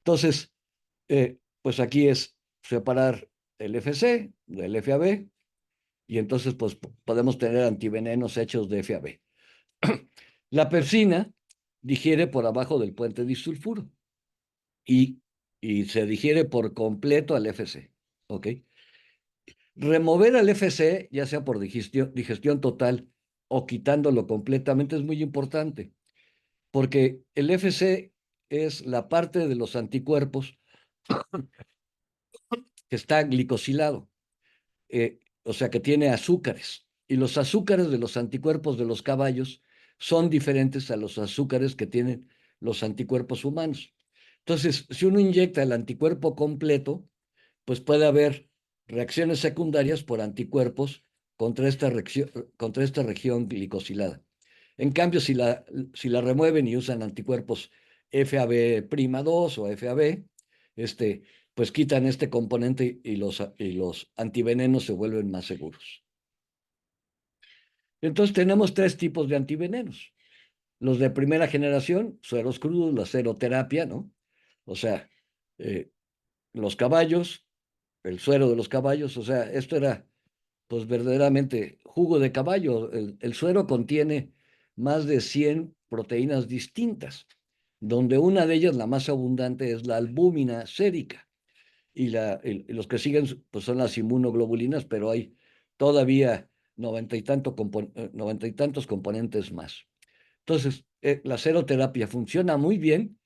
C: Entonces, pues aquí es separar el FC del FAB y entonces pues podemos tener antivenenos hechos de FAB. La pepsina digiere por abajo del puente disulfuro y, y se digiere por completo al FC, ¿ok? Remover al FC, ya sea por digestión total o quitándolo completamente, es muy importante, porque el FC es la parte de los anticuerpos que está glicosilado, o sea que tiene azúcares. Y los azúcares de los anticuerpos de los caballos son diferentes a los azúcares que tienen los anticuerpos humanos. Entonces, si uno inyecta el anticuerpo completo, pues puede haber reacciones secundarias por anticuerpos contra esta región glicosilada. En cambio, si la remueven y usan anticuerpos FAB'2 o FAB, pues quitan este componente y los antivenenos se vuelven más seguros. Entonces tenemos tres tipos de antivenenos. Los de primera generación, sueros crudos, la seroterapia, ¿no? O sea, los caballos, el suero de los caballos, o sea, esto era pues verdaderamente jugo de caballo. El suero contiene más de 100 proteínas distintas, donde una de ellas, la más abundante, es la albúmina sérica. Y los que siguen pues son las inmunoglobulinas, pero hay todavía 90 y tantos componentes más. Entonces, la seroterapia funciona muy bien,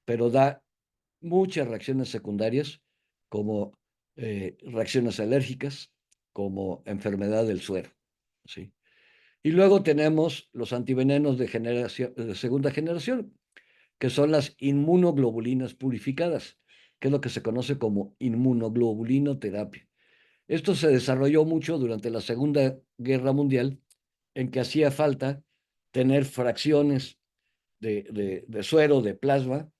C: pero da muchas reacciones secundarias, como reacciones alérgicas, como enfermedad del suero, ¿sí? Y luego tenemos los antivenenos de segunda generación, que son las inmunoglobulinas purificadas, que es lo que se conoce como inmunoglobulinoterapia. Esto se desarrolló mucho durante la Segunda Guerra Mundial, en que hacía falta tener fracciones de suero, de plasma,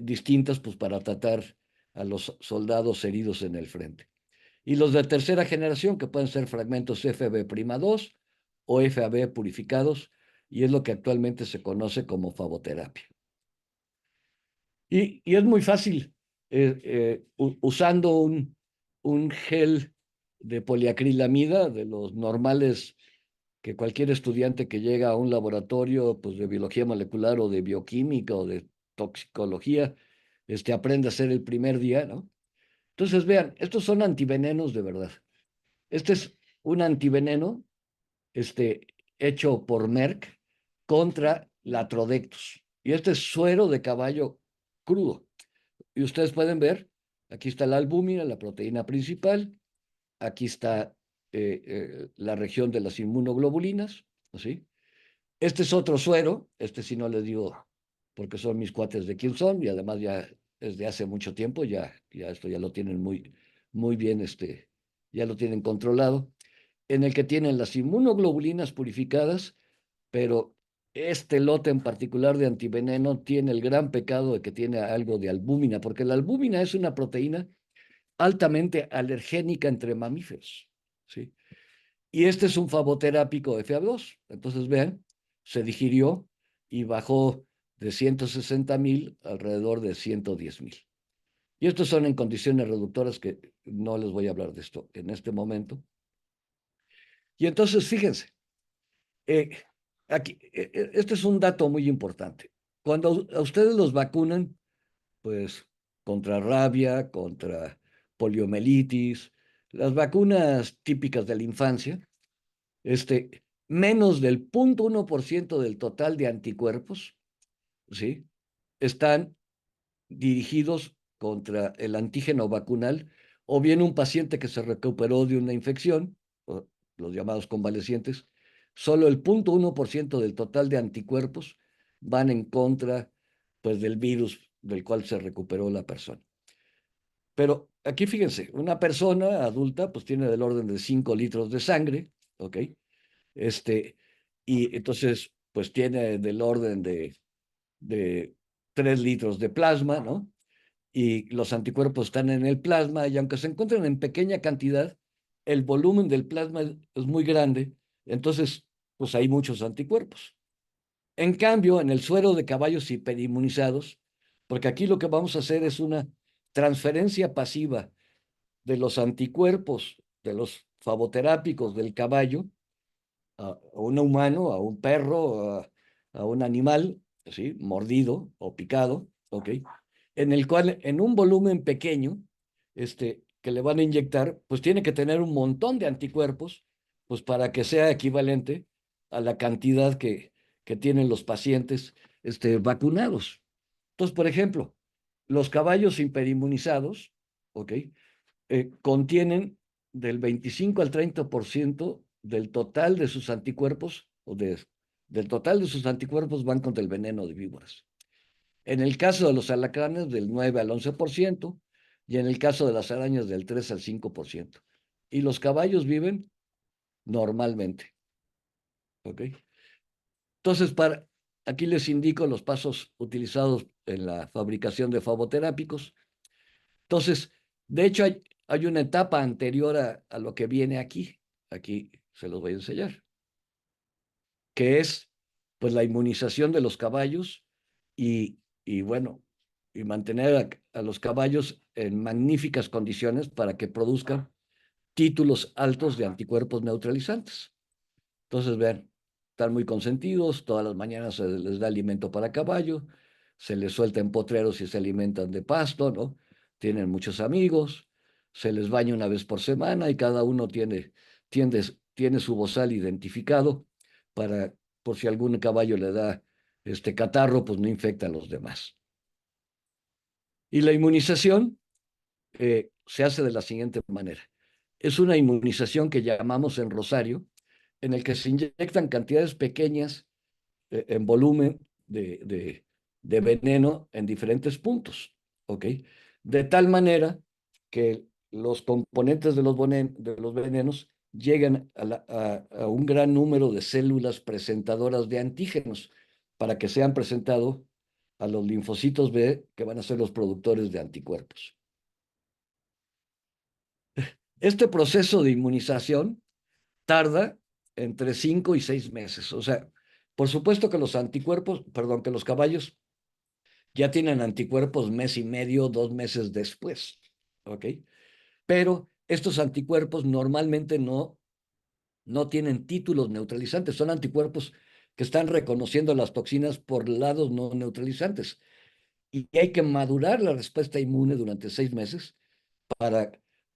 C: distintas pues, para tratar a los soldados heridos en el frente. Y los de tercera generación, que pueden ser fragmentos FB'2 o FAB purificados, y es lo que actualmente se conoce como faboterapia. Y es muy fácil, usando un gel de poliacrilamida, de los normales que cualquier estudiante que llega a un laboratorio pues, de biología molecular o de bioquímica o de toxicología, aprende a hacer el primer día, ¿no? Entonces, vean, estos son antivenenos de verdad. Este es un antiveneno hecho por Merck contra la Trodectus. Y este es suero de caballo crudo. Y ustedes pueden ver, aquí está la albúmina, la proteína principal, aquí está la región de las inmunoglobulinas, ¿sí? Este es otro suero, sí no les digo porque son mis cuates de quién son, y además ya es de hace mucho tiempo, ya esto ya lo tienen muy bien, ya lo tienen controlado, en el que tienen las inmunoglobulinas purificadas, pero este lote en particular de antiveneno tiene el gran pecado de que tiene algo de albúmina, porque la albúmina es una proteína altamente alergénica entre mamíferos, ¿sí? Y este es un faboterápico FA2. Entonces, vean, se digirió y bajó de 160,000 alrededor de 110,000. Y estos son en condiciones reductoras que no les voy a hablar de esto en este momento. Y entonces, fíjense, aquí, este es un dato muy importante. Cuando a ustedes los vacunan, pues contra rabia, contra poliomielitis, las vacunas típicas de la infancia, menos del 0,1% del total de anticuerpos, ¿sí? Están dirigidos contra el antígeno vacunal, o bien un paciente que se recuperó de una infección, los llamados convalecientes, solo el 0,1% del total de anticuerpos van en contra, pues, del virus del cual se recuperó la persona. Pero aquí fíjense, una persona adulta pues tiene del orden de 5 litros de sangre, ¿ok? Y entonces pues tiene del orden de 3 litros de plasma, ¿no? Y los anticuerpos están en el plasma y aunque se encuentren en pequeña cantidad, el volumen del plasma es muy grande, entonces pues hay muchos anticuerpos. En cambio, en el suero de caballos hiperinmunizados, porque aquí lo que vamos a hacer es una transferencia pasiva de los anticuerpos, de los favoterápicos del caballo, a un humano, a un perro, a un animal, ¿sí? Mordido o picado, ¿ok? En el cual, en un volumen pequeño, que le van a inyectar, pues tiene que tener un montón de anticuerpos, pues para que sea equivalente a la cantidad que tienen los pacientes, vacunados. Entonces, por ejemplo, los caballos hiperinmunizados, ¿ok? Contienen del 25 al 30% del total de sus anticuerpos, del total de sus anticuerpos van contra el veneno de víboras. En el caso de los alacranes, del 9 al 11%, y en el caso de las arañas, del 3 al 5%. Y los caballos viven normalmente. ¿Ok? Entonces, aquí les indico los pasos utilizados en la fabricación de favoterápicos. Entonces, de hecho, hay una etapa anterior a lo que viene aquí. Aquí se los voy a enseñar, que es pues la inmunización de los caballos y bueno, y mantener a los caballos en magníficas condiciones para que produzcan títulos altos de anticuerpos neutralizantes. Entonces, vean, están muy consentidos, todas las mañanas se les da alimento para caballo, se les suelta en potreros y se alimentan de pasto, ¿no? Tienen muchos amigos, se les baña una vez por semana y cada uno tiene su bozal identificado para, por si algún caballo le da catarro, pues no infecta a los demás. Y la inmunización se hace de la siguiente manera. Es una inmunización que llamamos en rosario, en el que se inyectan cantidades pequeñas en volumen de veneno en diferentes puntos, ¿ok? De tal manera que los componentes de los venenos llegan a un gran número de células presentadoras de antígenos para que sean presentados a los linfocitos B, que van a ser los productores de anticuerpos. Este proceso de inmunización tarda entre 5 y 6 meses. O sea, por supuesto que que los caballos ya tienen anticuerpos mes y medio, 2 meses después, ¿ok? Pero estos anticuerpos normalmente no tienen títulos neutralizantes, son anticuerpos que están reconociendo las toxinas por lados no neutralizantes. Y hay que madurar la respuesta inmune durante 6 meses para,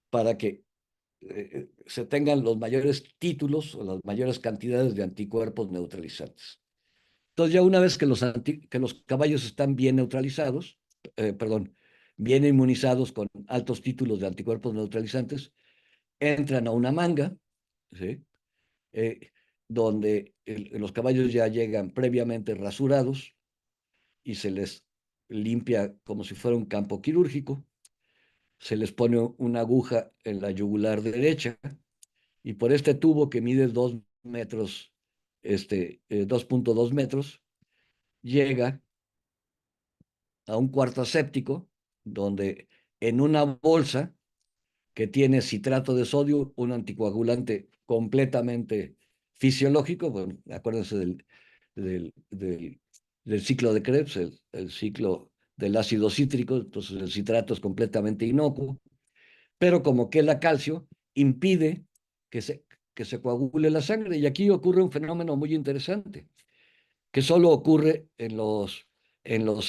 C: para que se tengan los mayores títulos o las mayores cantidades de anticuerpos neutralizantes. Entonces, ya una vez que los caballos están bien neutralizados, bien inmunizados con altos títulos de anticuerpos neutralizantes, entran a una manga, ¿sí? Donde los caballos ya llegan previamente rasurados y se les limpia como si fuera un campo quirúrgico, se les pone una aguja en la yugular derecha y por este tubo que mide 2 metros, 2,2 metros, llega a un cuarto aséptico donde en una bolsa que tiene citrato de sodio, un anticoagulante completamente fisiológico, bueno, acuérdense del ciclo de Krebs, el ciclo del ácido cítrico, entonces el citrato es completamente inocuo, pero como quela calcio, impide que se coagule la sangre. Y aquí ocurre un fenómeno muy interesante, que solo ocurre en los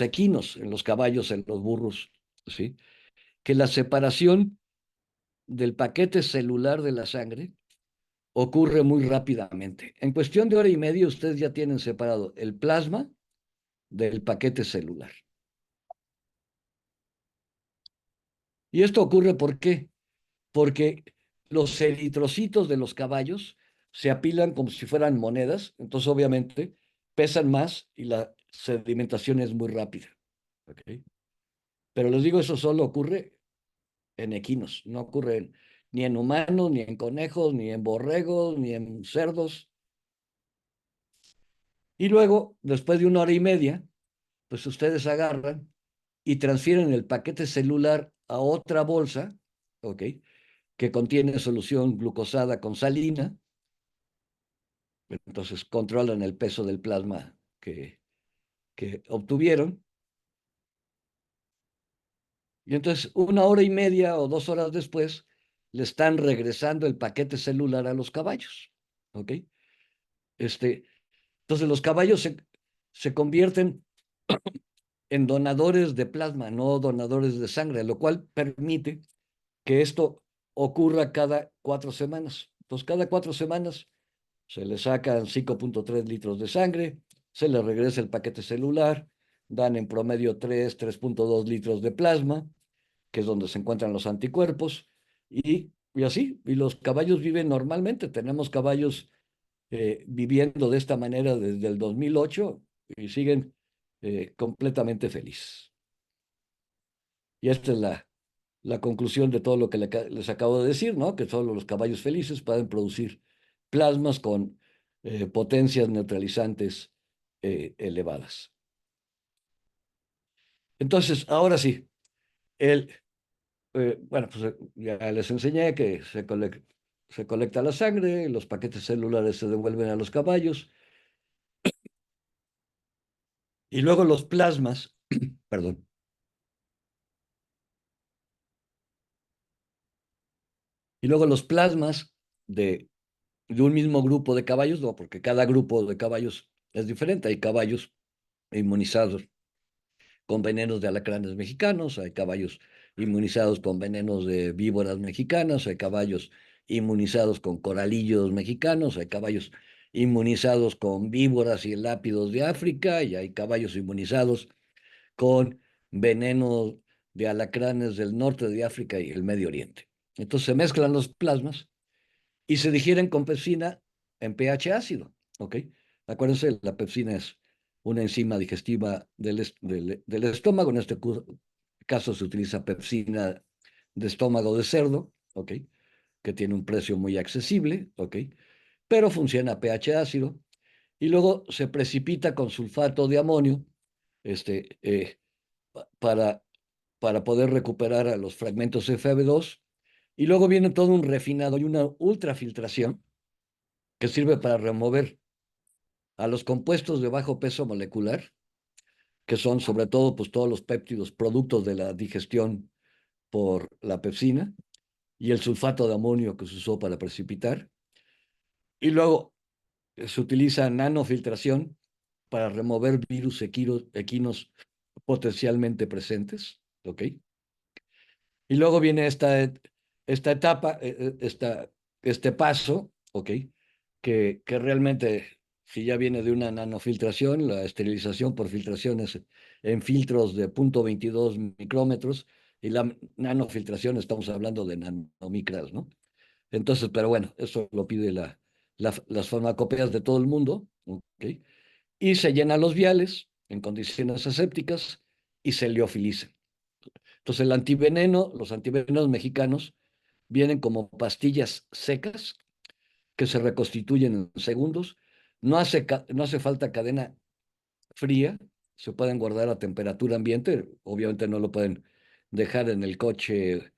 C: equinos, en los caballos, en los burros, ¿sí? Que la separación del paquete celular de la sangre ocurre muy rápidamente. En cuestión de hora y media, ustedes ya tienen separado el plasma del paquete celular. ¿Y esto ocurre por qué? Porque los eritrocitos de los caballos se apilan como si fueran monedas, entonces obviamente pesan más y la sedimentación es muy rápida. ¿Okay? Pero les digo, eso solo ocurre en equinos, no ocurre ni en humanos, ni en conejos, ni en borregos, ni en cerdos. Y luego, después de una hora y media, pues ustedes agarran y transfieren el paquete celular a otra bolsa, ¿ok? Que contiene solución glucosada con salina. Entonces controlan el peso del plasma que obtuvieron. Y entonces una hora y media o 2 horas después le están regresando el paquete celular a los caballos. ¿Ok? Entonces los caballos se convierten en donadores de plasma, no donadores de sangre, lo cual permite que esto ocurra cada 4 semanas. Entonces cada 4 semanas se le sacan 5.3 litros de sangre, se le regresa el paquete celular, dan en promedio 3.2 litros de plasma, que es donde se encuentran los anticuerpos, y así, y los caballos viven normalmente. Tenemos caballos viviendo de esta manera desde el 2008 y siguen completamente felices. Y esta es la conclusión de todo lo que les acabo de decir, ¿no? Que solo los caballos felices pueden producir plasmas con potencias neutralizantes elevadas. Entonces, ahora sí, bueno, pues ya les enseñé que se colecta la sangre, los paquetes celulares se devuelven a los caballos, y luego los plasmas, perdón, y luego los plasmas de un mismo grupo de caballos, no, porque cada grupo de caballos es diferente. Hay caballos inmunizados con venenos de alacranes mexicanos, hay caballos inmunizados con venenos de víboras mexicanas, hay caballos inmunizados con coralillos mexicanos, hay caballos inmunizados con víboras y lápidos de África, y hay caballos inmunizados con venenos de alacranes del norte de África y el Medio Oriente. Entonces se mezclan los plasmas y se digieren con pepsina en pH ácido, ¿ok? Acuérdense, la pepsina es una enzima digestiva del estómago. En este caso se utiliza pepsina de estómago de cerdo, ¿ok? Que tiene un precio muy accesible, ¿ok? Pero funciona a pH ácido. Y luego se precipita con sulfato de amonio, este, eh, para, para poder recuperar a los fragmentos Fb2. Y luego viene todo un refinado y una ultrafiltración que sirve para remover a los compuestos de bajo peso molecular, que son sobre todo pues, todos los péptidos productos de la digestión por la pepsina, y el sulfato de amonio que se usó para precipitar. Y luego se utiliza nanofiltración para remover virus equinos potencialmente presentes, ¿ok? Y luego viene esta etapa, este paso, ¿ok? Que realmente, si ya viene de una nanofiltración, la esterilización por filtraciones en filtros de 0.22 micrómetros, y la nanofiltración estamos hablando de nanomicras, ¿no? Entonces, pero bueno, eso lo pide las farmacopeas de todo el mundo, ¿ok? Y se llenan los viales en condiciones asépticas y se liofilizan. Entonces, los antivenenos mexicanos vienen como pastillas secas que se reconstituyen en segundos. No hace falta cadena fría, se pueden guardar a temperatura ambiente. Obviamente no lo pueden dejar en el coche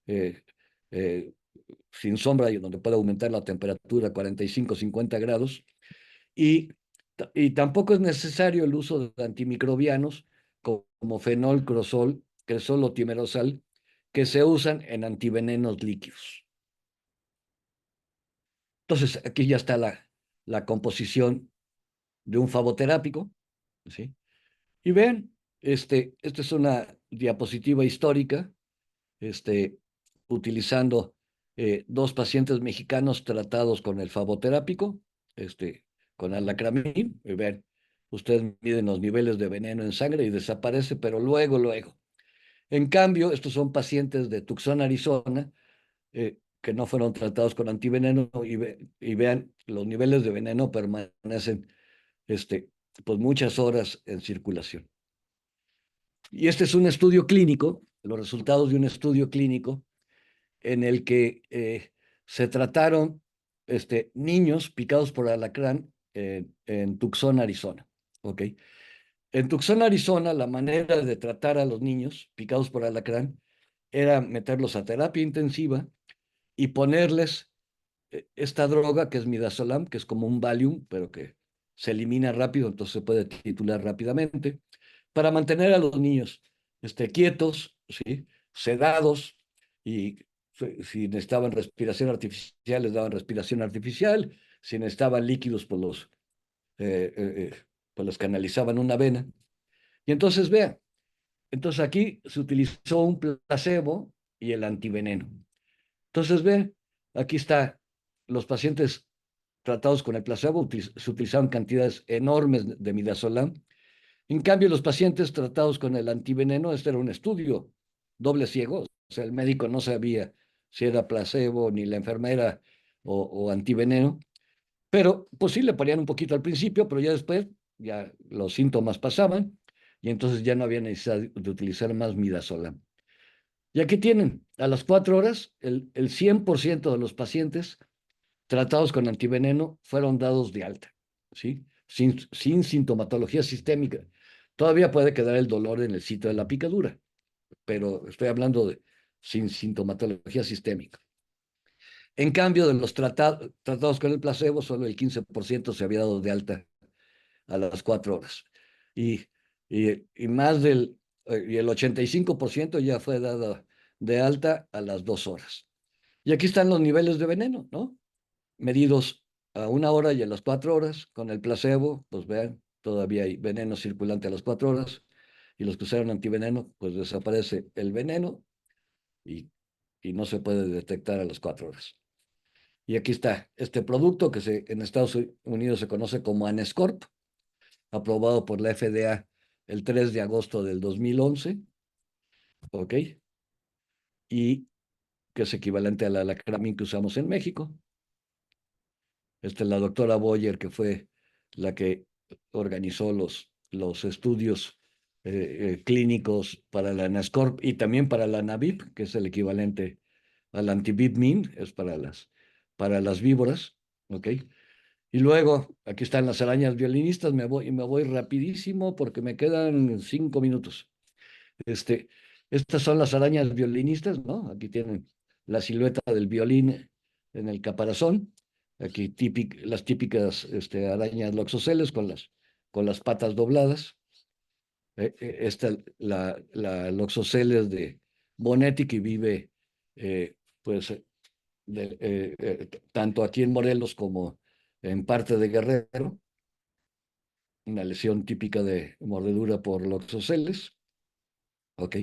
C: eh, eh, sin sombra, y donde puede aumentar la temperatura a 45, 50 grados. Y, y tampoco es necesario el uso de antimicrobianos, como fenol, cresol o timerosal, que se usan en antivenenos líquidos. Entonces, aquí ya está la composición de un flavoterápico, ¿sí? Y ven, esta es una diapositiva histórica, utilizando dos pacientes mexicanos tratados con el flavoterápico, con alacramín. Y ven, ustedes miden los niveles de veneno en sangre y desaparece, pero luego. En cambio, estos son pacientes de Tucson, Arizona, que no fueron tratados con antiveneno y vean, los niveles de veneno permanecen pues muchas horas en circulación. Y este es un estudio clínico, los resultados de un estudio clínico en el que se trataron niños picados por alacrán en Tucson, Arizona. ¿Ok? En Tucson, Arizona, la manera de tratar a los niños picados por alacrán era meterlos a terapia intensiva y ponerles esta droga que es midazolam, que es como un Valium, pero que se elimina rápido, entonces se puede titular rápidamente, para mantener a los niños quietos, ¿sí? Sedados, y si necesitaban respiración artificial, les daban respiración artificial, si necesitaban líquidos, pues los canalizaban una vena. Y entonces, vean, entonces aquí se utilizó un placebo y el antiveneno. Entonces, ve, aquí está, los pacientes tratados con el placebo se utilizaban cantidades enormes de midazolam. En cambio, los pacientes tratados con el antiveneno, este era un estudio doble ciego, o sea, el médico no sabía si era placebo ni la enfermera o antiveneno, pero pues sí le ponían un poquito al principio, pero ya después ya los síntomas pasaban y entonces ya no había necesidad de utilizar más midazolam. Y aquí tienen, a las 4 horas, el 100% de los pacientes tratados con antiveneno fueron dados de alta, ¿sí? Sin sintomatología sistémica. Todavía puede quedar el dolor en el sitio de la picadura, pero estoy hablando de sin sintomatología sistémica. En cambio, de los tratados con el placebo, solo el 15% se había dado de alta a las 4 horas. Y, y más y el 85% ya fue dado de alta a las 2 horas. Y aquí están los niveles de veneno, ¿no? Medidos a 1 hora y a las 4 horas. Con el placebo, pues vean, todavía hay veneno circulante a las 4 horas. Y los que usaron antiveneno, pues desaparece el veneno y, y no se puede detectar a las 4 horas. Y aquí está este producto que en Estados Unidos se conoce como Anescorp, aprobado por la FDA el 3 de agosto del 2011, ¿ok? Y que es equivalente a la alacramín que usamos en México. Esta es la doctora Boyer, que fue la que organizó los estudios clínicos para la Anascorp y también para la Navip, que es el equivalente al antivipmin, es para las víboras, ¿ok? Y luego, aquí están las arañas violinistas, me voy rapidísimo porque me quedan 5 minutos. Este, Estas son las arañas violinistas, ¿no? Aquí tienen la silueta del violín en el caparazón. Aquí las típicas arañas loxoceles con las patas dobladas. Esta, la loxoceles de Bonetti, que vive pues tanto aquí en Morelos como en parte de Guerrero, una lesión típica de mordedura por loxoceles, ¿ok?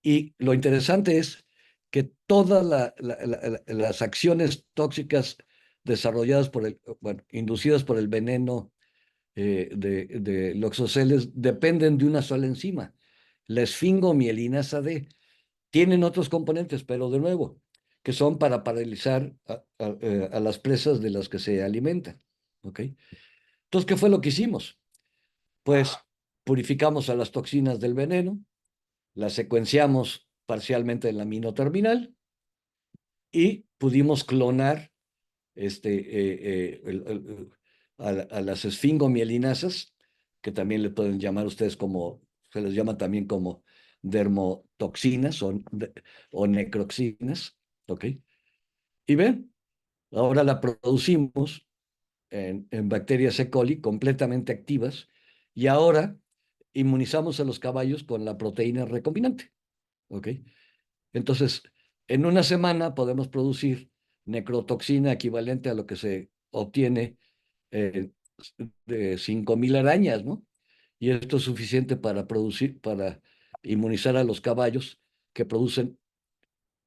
C: Y lo interesante es que todas las acciones tóxicas desarrolladas inducidas por el veneno de loxoceles dependen de una sola enzima, la esfingomielinasa D. Tienen otros componentes, pero de nuevo, que son para paralizar a las presas de las que se alimentan. ¿Ok? Entonces, ¿qué fue lo que hicimos? Pues purificamos a las toxinas del veneno, las secuenciamos parcialmente en la aminoterminal y pudimos clonar a las esfingomielinasas, que también le pueden llamar ustedes se les llama también como dermotoxinas o necroxinas, ¿ok? Y ven, ahora la producimos en bacterias E. coli completamente activas y ahora inmunizamos a los caballos con la proteína recombinante, ¿ok? Entonces, en una semana podemos producir necrotoxina equivalente a lo que se obtiene eh, de 5,000 arañas, ¿no? Y esto es suficiente para para inmunizar a los caballos que producen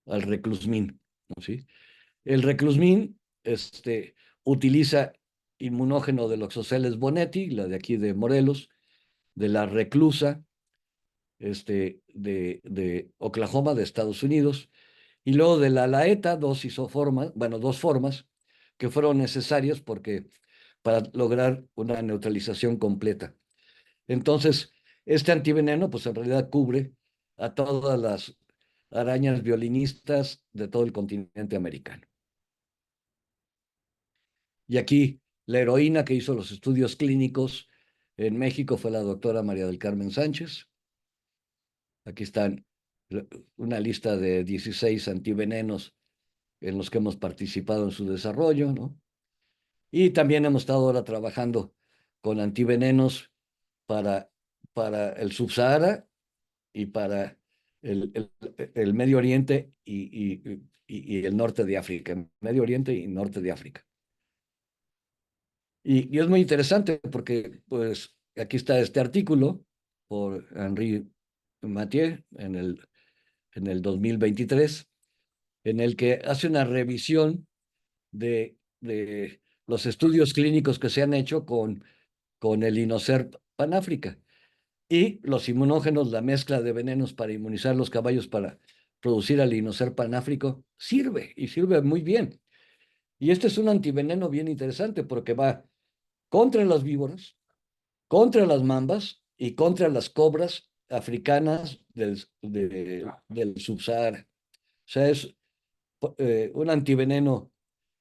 C: al reclusmin, ¿no? ¿Sí? El reclusmin utiliza inmunógeno del Oxoceles bonetti, la de aquí de Morelos, de la reclusa de Oklahoma, de Estados Unidos, y luego de la laeta, dos formas que fueron necesarias para lograr una neutralización completa. Entonces, este antiveneno, pues en realidad cubre a todas las arañas violinistas de todo el continente americano. Y aquí la heroína que hizo los estudios clínicos en México fue la doctora María del Carmen Sánchez. Aquí están una lista de 16 antivenenos en los que hemos participado en su desarrollo, ¿no? Y también hemos estado ahora trabajando con antivenenos para, para el Subsahara y para el Medio Oriente y el norte de África, Medio Oriente y norte de África. Y es muy interesante porque, pues, aquí está este artículo por Henri Mathieu en el 2023, en el que hace una revisión de los estudios clínicos que se han hecho con el Inocerp Panáfrica y los inmunógenos, la mezcla de venenos para inmunizar los caballos para producir al Inocerp panáfrico, sirve y sirve muy bien. Y este es un antiveneno bien interesante porque va contra las víboras, contra las mambas y contra las cobras africanas del Subsahara. O sea, es un antiveneno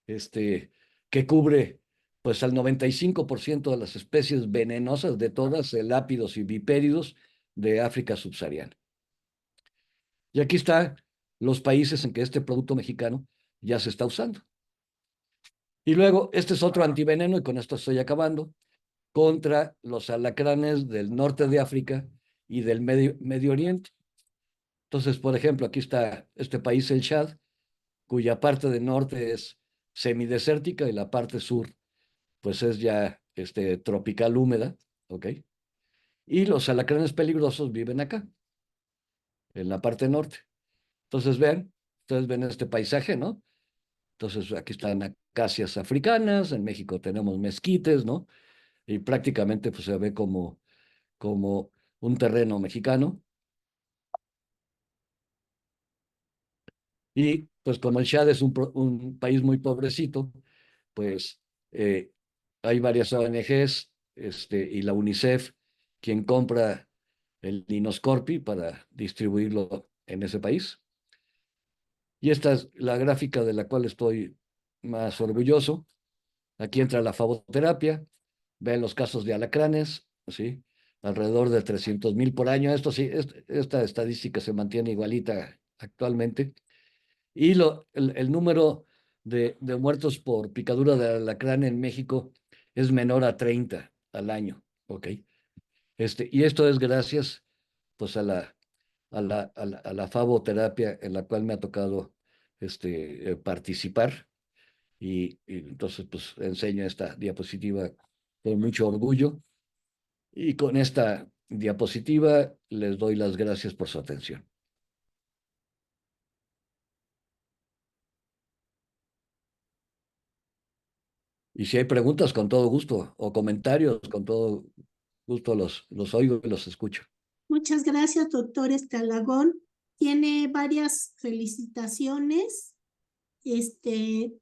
C: que cubre pues al 95% de las especies venenosas de todas, lápidos y vipéridos de África subsahariana. Y aquí están los países en que este producto mexicano ya se está usando. Y luego, este es otro antiveneno, y con esto estoy acabando, contra los alacranes del norte de África y del Medio Oriente. Entonces, por ejemplo, aquí está este país, el Chad, cuya parte del norte es semidesértica y la parte sur pues es ya tropical húmeda, ¿ok? Y los alacranes peligrosos viven acá, en la parte norte. Entonces ustedes ven este paisaje, ¿no? Entonces aquí están acacias africanas, en México tenemos mezquites, ¿no? Y prácticamente pues se ve como un terreno mexicano. Y pues como el Chad es un país muy pobrecito, pues eh, hay varias ONGs y la UNICEF quien compra el Linoscorpi para distribuirlo en ese país. Y esta es la gráfica de la cual estoy más orgulloso. Aquí entra la fagoterapia, ven los casos de alacranes, ¿sí? Alrededor de 300,000 por año. Esto sí, esta estadística se mantiene igualita actualmente. Y el número de muertos por picadura de alacrán en México es menor a 30 al año, ¿ok? Y esto es gracias, pues, a la fagoterapia en la cual me ha tocado participar. Y entonces, pues, enseño esta diapositiva con mucho orgullo. Y con esta diapositiva les doy las gracias por su atención. Y si hay preguntas, con todo gusto, o comentarios, con todo gusto los oigo y los escucho.
B: Muchas gracias, doctor Escalagón. Tiene varias felicitaciones.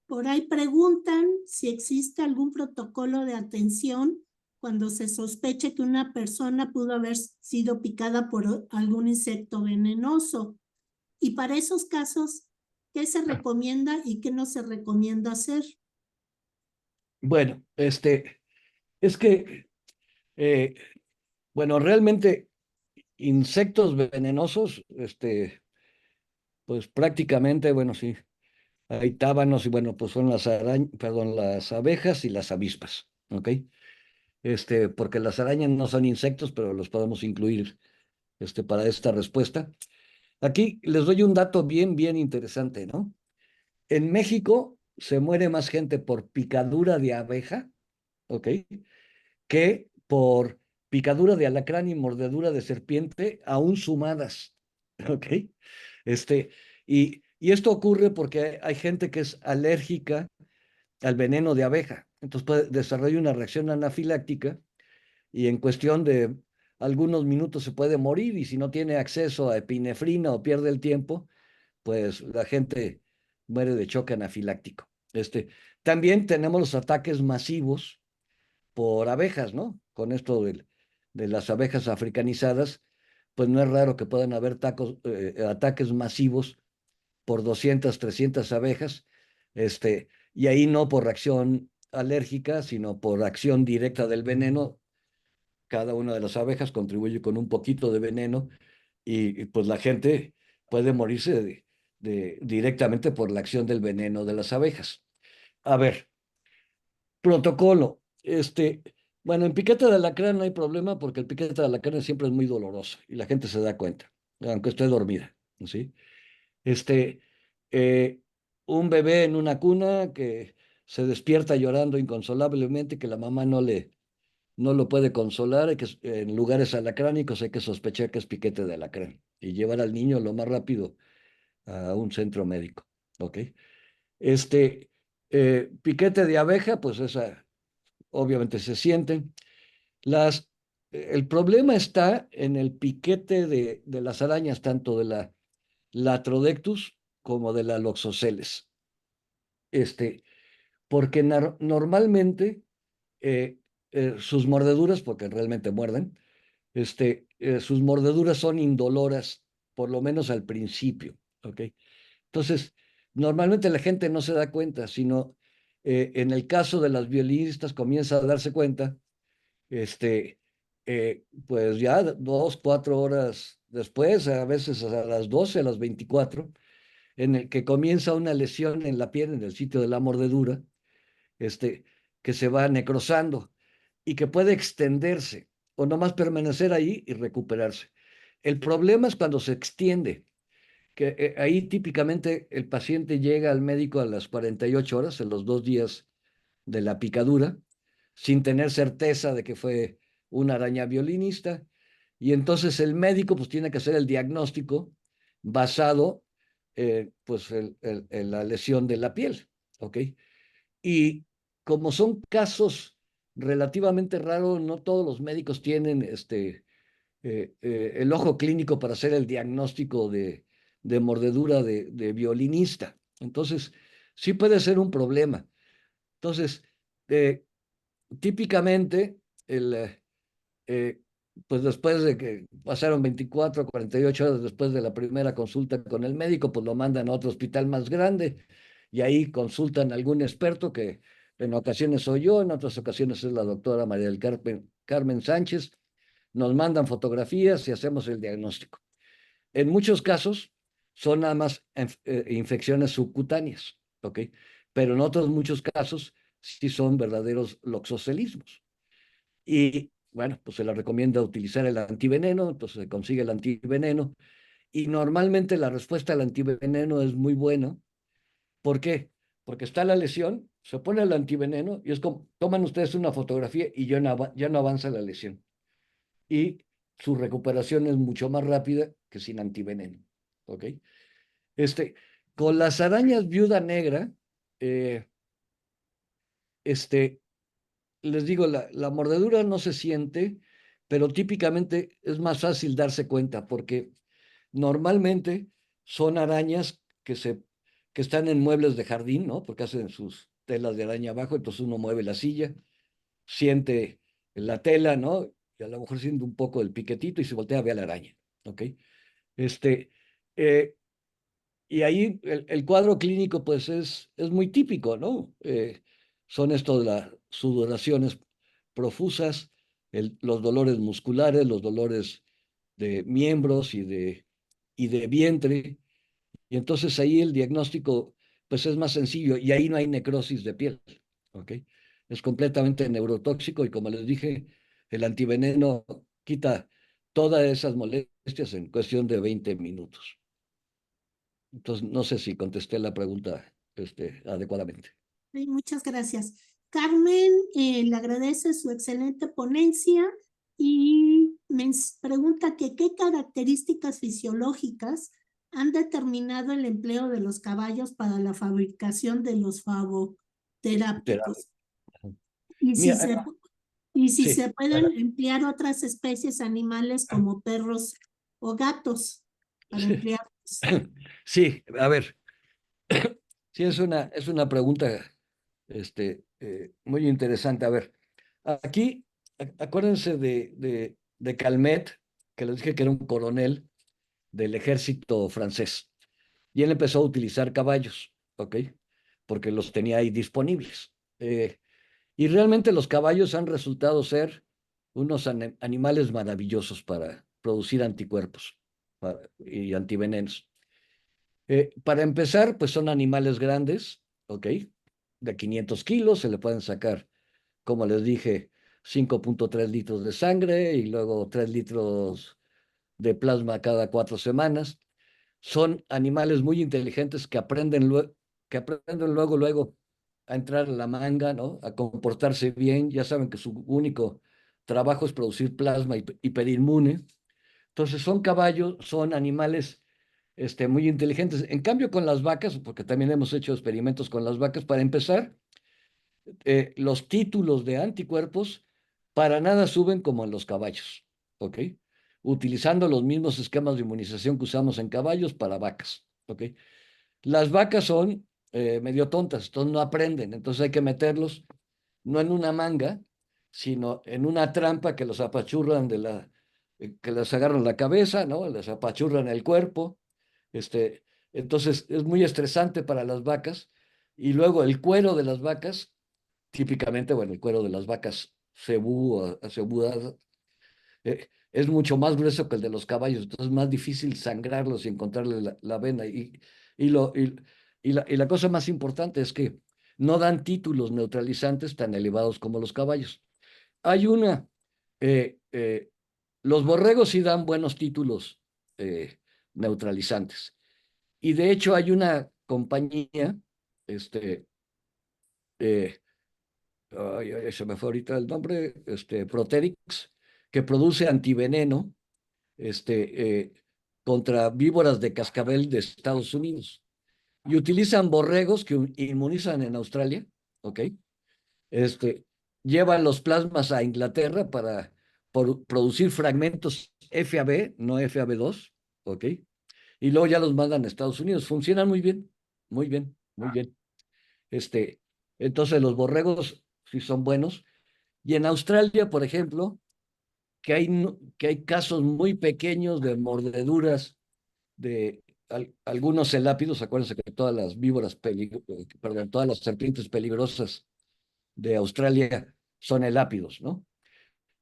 B: Por ahí preguntan si existe algún protocolo de atención cuando se sospeche que una persona pudo haber sido picada por algún insecto venenoso. Y para esos casos, ¿qué se recomienda y qué no se recomienda hacer?
C: Bueno, es que, bueno, realmente insectos venenosos, pues prácticamente, bueno, sí, hay tábanos y bueno, pues son las abejas y las avispas, ¿ok? porque las arañas no son insectos, pero los podemos incluir, para esta respuesta. Aquí les doy un dato bien, bien interesante, ¿no? En México se muere más gente por picadura de abeja, ¿ok? Que por picadura de alacrán y mordedura de serpiente, aún sumadas, ¿ok? Y esto ocurre porque hay gente que es alérgica al veneno de abeja, entonces puede desarrollar una reacción anafiláctica y en cuestión de algunos minutos se puede morir, y si no tiene acceso a epinefrina o pierde el tiempo, pues la gente muere de choque anafiláctico. También tenemos los ataques masivos por abejas, ¿no? Con esto de las abejas africanizadas, pues no es raro que puedan haber ataques masivos por 200, 300 abejas, y ahí no por reacción alérgica, sino por acción directa del veneno. Cada una de las abejas contribuye con un poquito de veneno, y pues la gente puede morirse directamente por la acción del veneno de las abejas. A ver, protocolo. Bueno, en piquete de alacrán no hay problema porque el piquete de alacrán siempre es muy doloroso y la gente se da cuenta, aunque esté dormida, ¿sí? Este, eh, un bebé en una cuna que se despierta llorando inconsolablemente, que la mamá no lo puede consolar, en lugares alacránicos hay que sospechar que es piquete de alacrán y llevar al niño lo más rápido a un centro médico, ¿ok? Piquete de abeja, pues esa obviamente se sienten. Las, el problema está en el piquete de las arañas, tanto de la Latrodectus como de la Loxoceles. Porque normalmente eh, sus mordeduras, porque realmente muerden, sus mordeduras son indoloras, por lo menos al principio, ¿ok? Entonces, normalmente la gente no se da cuenta, sino en el caso de las violinistas comienza a darse cuenta, pues ya 2, 4 horas después, a veces a las 12, a las 24, en el que comienza una lesión en la piel, en el sitio de la mordedura, este, que se va necrosando y que puede extenderse o nomás permanecer ahí y recuperarse. El problema es cuando se extiende, que ahí típicamente el paciente llega al médico a las 48 horas, en los 2 días de la picadura, sin tener certeza de que fue una araña violinista, y entonces el médico pues tiene que hacer el diagnóstico basado pues en la lesión de la piel, ¿ok? Y como son casos relativamente raros, no todos los médicos tienen el ojo clínico para hacer el diagnóstico de mordedura de violinista. Entonces, sí puede ser un problema. Entonces, eh, típicamente, el, eh, pues después de que pasaron 24 o 48 horas después de la primera consulta con el médico, pues lo mandan a otro hospital más grande y ahí consultan a algún experto, que en ocasiones soy yo, en otras ocasiones es la doctora María del Carmen Sánchez. Nos mandan fotografías y hacemos el diagnóstico. En muchos casos son nada más infecciones subcutáneas, ¿ok? Pero en otros muchos casos sí son verdaderos loxocelismos. Y bueno, pues se le recomienda utilizar el antiveneno, entonces se consigue el antiveneno, y normalmente la respuesta al antiveneno es muy buena. ¿Por qué? Porque está la lesión, se pone el antiveneno y es como, toman ustedes una fotografía y ya no avanza la lesión. Y su recuperación es mucho más rápida que sin antiveneno, ¿ok? Este, con las arañas viuda negra, eh, este, les digo, la mordedura no se siente, pero típicamente es más fácil darse cuenta porque normalmente son arañas que están en muebles de jardín, ¿no? Porque hacen sus telas de araña abajo, entonces uno mueve la silla, siente la tela, ¿no? Y a lo mejor siente un poco el piquetito y se voltea a ver a la araña, ¿ok? Este, eh, y ahí el cuadro clínico pues es muy típico, ¿no? Son esto de las sudoraciones profusas, los dolores musculares, los dolores de miembros y de vientre. Y entonces ahí el diagnóstico pues es más sencillo y ahí no hay necrosis de piel, ¿ok? es completamente neurotóxico y como les dije, el antiveneno quita todas esas molestias en cuestión de 20 minutos. Entonces, no sé si contesté la pregunta adecuadamente.
B: Sí, muchas gracias. Carmen le agradece su excelente ponencia y me pregunta que qué características fisiológicas han determinado el empleo de los caballos para la fabricación de los favoterápicos y si
C: Mira,
B: se, y si
C: sí,
B: se pueden emplear otras especies animales como perros o gatos para emplearlos.
C: sí, a ver, sí, es una pregunta muy interesante. A ver, aquí, acuérdense de Calmet, que les dije que era un coronel del ejército francés, y él empezó a utilizar caballos, ¿ok? Porque los tenía ahí disponibles. Y realmente los caballos han resultado ser unos animales maravillosos para producir anticuerpos y antivenenos. Para empezar, pues son animales grandes, ¿ok? De 500 kilos, se le pueden sacar, como les dije, 5.3 litros de sangre y luego 3 litros de plasma cada 4 semanas. Son animales muy inteligentes que aprenden luego a entrar a la manga, ¿no? A comportarse bien. Ya saben que su único trabajo es producir plasma hiperinmune. Entonces son caballos, son animales muy inteligentes. En cambio, con las vacas, porque también hemos hecho experimentos con las vacas, para empezar, los títulos de anticuerpos para nada suben como en los caballos, ¿ok? Utilizando los mismos esquemas de inmunización que usamos en caballos para vacas, ¿ok? Las vacas son medio tontas, entonces no aprenden, entonces hay que meterlos no en una manga, sino en una trampa que los apachurran que les agarran la cabeza, ¿no? Les apachurran el cuerpo, entonces es muy estresante para las vacas. Y luego el cuero de las vacas, típicamente, bueno, el cuero de las vacas cebudas, es mucho más grueso que el de los caballos, entonces es más difícil sangrarlos y encontrarle la vena. Y, lo, y la cosa más importante es que no dan títulos neutralizantes tan elevados como los caballos. Hay una, eh, eh, los borregos sí dan buenos títulos neutralizantes. Y de hecho hay una compañía, eh, se me fue ahorita el nombre, Proterix, que produce antiveneno este, contra víboras de cascabel de Estados Unidos. Y utilizan borregos que inmunizan en Australia, ¿ok? Este, Llevan los plasmas a Inglaterra para producir fragmentos FAB, no FAB2, ¿ok? Y luego ya los mandan a Estados Unidos. Funcionan muy bien, muy bien, muy bien. Este, entonces los borregos sí son buenos. Y en Australia, por ejemplo, que hay casos muy pequeños de mordeduras de algunos celápidos. Acuérdense que todas las perdón, todas las serpientes peligrosas de Australia son elápidos, ¿no?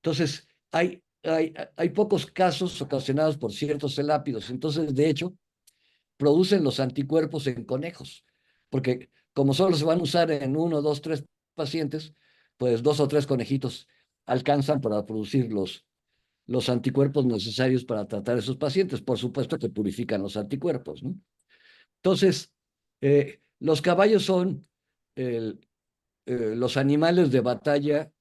C: Entonces, hay pocos casos ocasionados por ciertos elápidos. Entonces, de hecho, producen los anticuerpos en conejos, porque como solo se van a usar en 1, 2, 3 pacientes, pues 2 o 3 conejitos alcanzan para producir los anticuerpos necesarios para tratar a esos pacientes. Por supuesto que purifican los anticuerpos, ¿no? Entonces, los caballos son los animales de batalla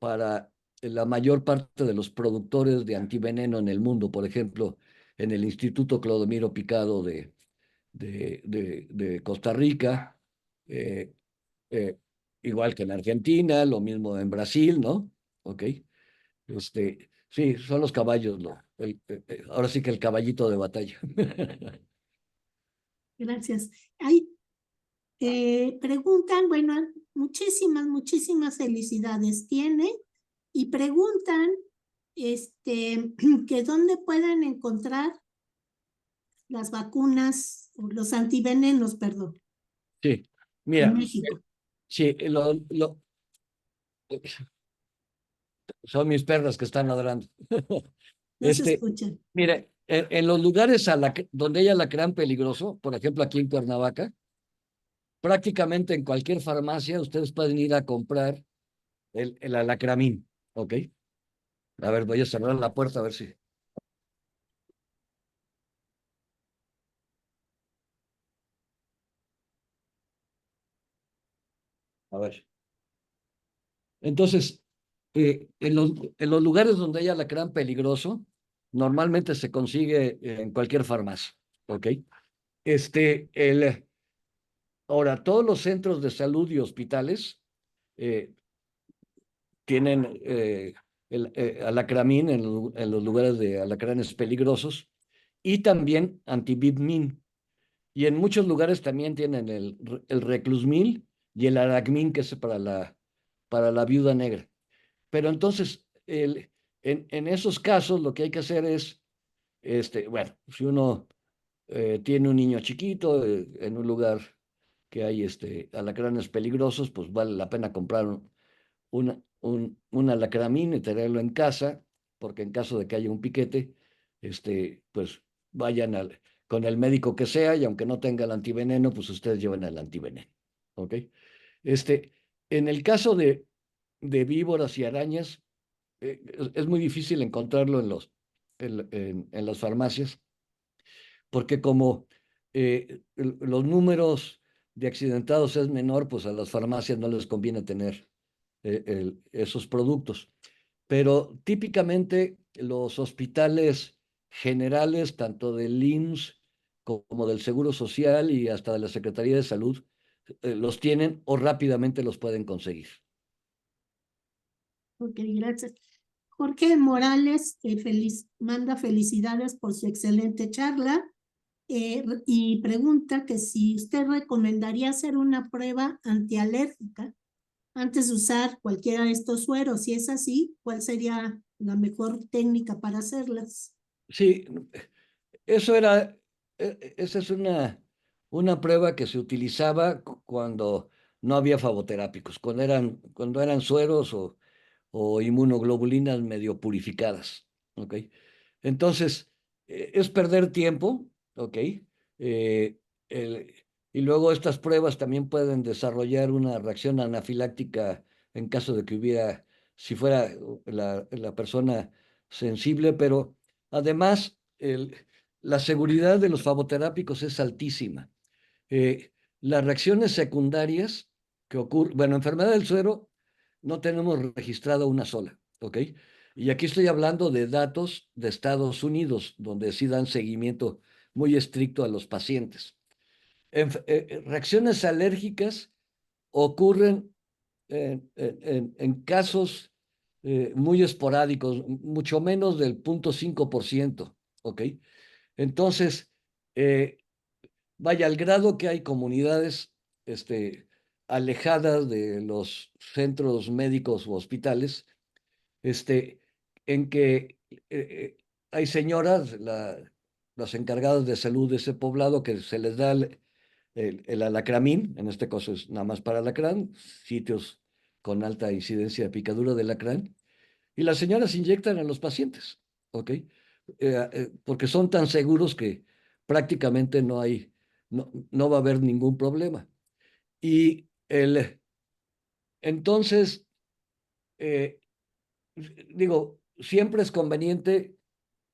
C: para la mayor parte de los productores de antiveneno en el mundo. Por ejemplo, en el Instituto Clodomiro Picado de Costa Rica, eh, eh, igual que en Argentina, lo mismo en Brasil, ¿no? ¿Ok? Sí, son los caballos, ¿no? Ahora sí que el caballito de batalla.
B: Gracias. Hay, preguntan, bueno, muchísimas felicidades tiene y preguntan que dónde pueden encontrar las vacunas o los antivenenos, perdón,
C: Sí,
B: en
C: mira,
B: México.
C: sí, son mis perras que están ladrando.
B: No se
C: Este,
B: escuchan.
C: Mire, en los lugares donde ellas la crean peligroso, por ejemplo aquí en Cuernavaca, prácticamente en cualquier farmacia ustedes pueden ir a comprar el alacramín, ¿ok? A ver, voy a cerrar la puerta a ver si. A ver. Entonces, en los lugares donde hay alacrán peligroso, normalmente se consigue en cualquier farmacia, ¿ok? Este, el, Ahora, todos los centros de salud y hospitales eh, tienen alacramín en los lugares de alacranes peligrosos y también antibidmin. Y en muchos lugares también tienen el reclusmil y el aracmin, que es para la viuda negra. Pero entonces, en esos casos, lo que hay que hacer es, bueno, si uno tiene un niño chiquito en un lugar que hay alacranes peligrosos, pues vale la pena comprar un alacramín y tenerlo en casa, porque en caso de que haya un piquete, pues vayan con el médico que sea, y aunque no tenga el antiveneno, pues ustedes lleven el antiveneno, ¿ok? Este, en el caso de víboras y arañas, es muy difícil encontrarlo en las farmacias, porque como los números de accidentados es menor, pues a las farmacias no les conviene tener esos productos. Pero típicamente los hospitales generales, tanto del IMSS como del Seguro Social y hasta de la Secretaría de Salud, los tienen o rápidamente los pueden conseguir.
B: Ok, gracias. Jorge Morales manda felicidades por su excelente charla y pregunta que si usted recomendaría hacer una prueba antialérgica antes de usar cualquiera de estos sueros. Si es así, ¿cuál sería la mejor técnica para hacerlas?
C: Sí, eso era, esa es una prueba que se utilizaba cuando no había favoterápicos, cuando eran sueros o inmunoglobulinas medio purificadas, ¿ok? Entonces, es perder tiempo, ¿ok? Eh, el- y luego estas pruebas también pueden desarrollar una reacción anafiláctica en caso de que hubiera, si fuera la persona sensible, pero además la seguridad de los favoterápicos es altísima. Eh, las reacciones secundarias que ocurren, bueno, enfermedad del suero no tenemos registrado una sola, ¿ok? Y aquí estoy hablando de datos de Estados Unidos, donde sí dan seguimiento muy estricto a los pacientes. Reacciones alérgicas ocurren en casos muy esporádicos, mucho menos del 0.5%, ¿ok? Entonces, eh, vaya, al grado que hay comunidades alejadas de los centros médicos u hospitales, este, en que hay señoras, las encargadas de salud de ese poblado, que se les da el alacramín, en este caso es nada más para alacrán, sitios con alta incidencia de picadura de alacrán, y las señoras inyectan a los pacientes, ¿ok? Porque son tan seguros que prácticamente no va a haber ningún problema. Y entonces, eh, digo, siempre es conveniente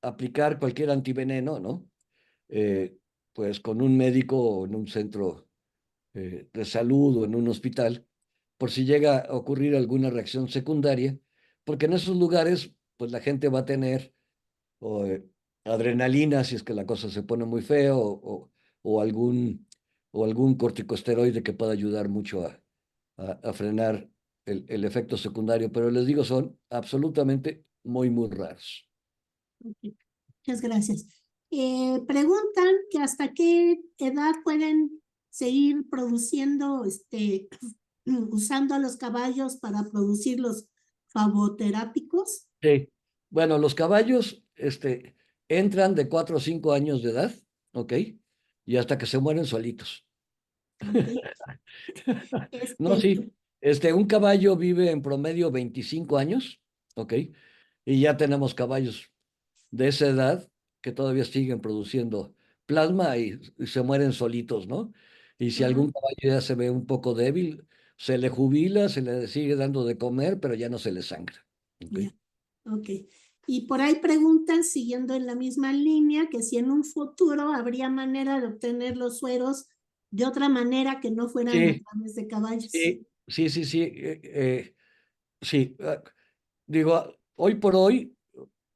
C: aplicar cualquier antiveneno, ¿no? Eh, pues con un médico o en un centro de salud o en un hospital, por si llega a ocurrir alguna reacción secundaria, porque en esos lugares, pues la gente va a tener o, adrenalina si es que la cosa se pone muy feo, o algún corticosteroide que pueda ayudar mucho a frenar el efecto secundario, pero les digo, son absolutamente muy raros.
B: Okay. Muchas gracias. Preguntan que hasta qué edad pueden seguir produciendo, usando a los caballos para producir los favoterápicos.
C: Sí. Bueno, los caballos entran de 4 o 5 años de edad, ¿ok? Y hasta que se mueren solitos.
B: Okay.
C: No, sí. Un caballo vive en promedio 25 años, ¿ok? Y ya tenemos caballos de esa edad que todavía siguen produciendo plasma y se mueren solitos, ¿no? Y si
B: Ajá.
C: algún caballo ya se ve un poco débil, se le jubila, se le sigue dando de comer, pero ya no se le sangra. ¿Ok?
B: Ya, ok. Y por ahí preguntan, siguiendo en la misma línea, que si en un futuro habría manera de obtener los sueros de otra manera que no fueran a
C: Sí,
B: través de caballos.
C: sí. Sí, digo, hoy por hoy,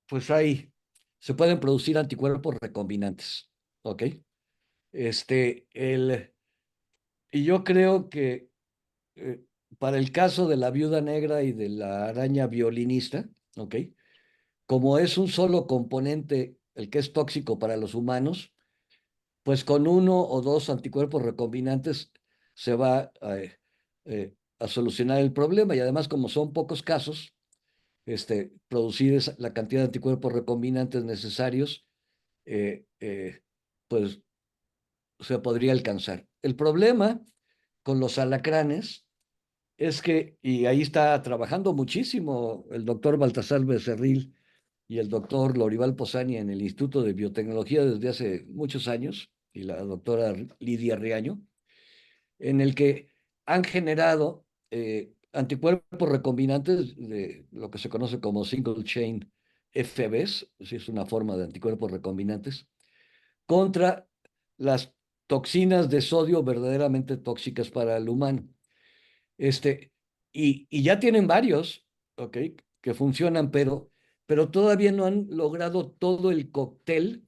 C: pues se pueden producir anticuerpos recombinantes, ¿ok? Este, el, y yo creo que eh, para el caso de la viuda negra y de la araña violinista, ¿ok? Como es un solo componente el que es tóxico para los humanos, pues con uno o dos anticuerpos recombinantes se va a solucionar el problema y además como son pocos casos, producir la cantidad de anticuerpos recombinantes necesarios, eh, eh, pues se podría alcanzar. El problema con los alacranes es que, y ahí está trabajando muchísimo el doctor Baltasar Becerril y el doctor Lorival Posani en el Instituto de Biotecnología desde hace muchos años, y la doctora Lidia Riaño, en el que han generado anticuerpos recombinantes de lo que se conoce como single chain FBs, es una forma de anticuerpos recombinantes, contra las toxinas de sodio verdaderamente tóxicas para el humano. Este, y ya tienen varios, ¿ok? Que funcionan, pero todavía no han logrado todo el cóctel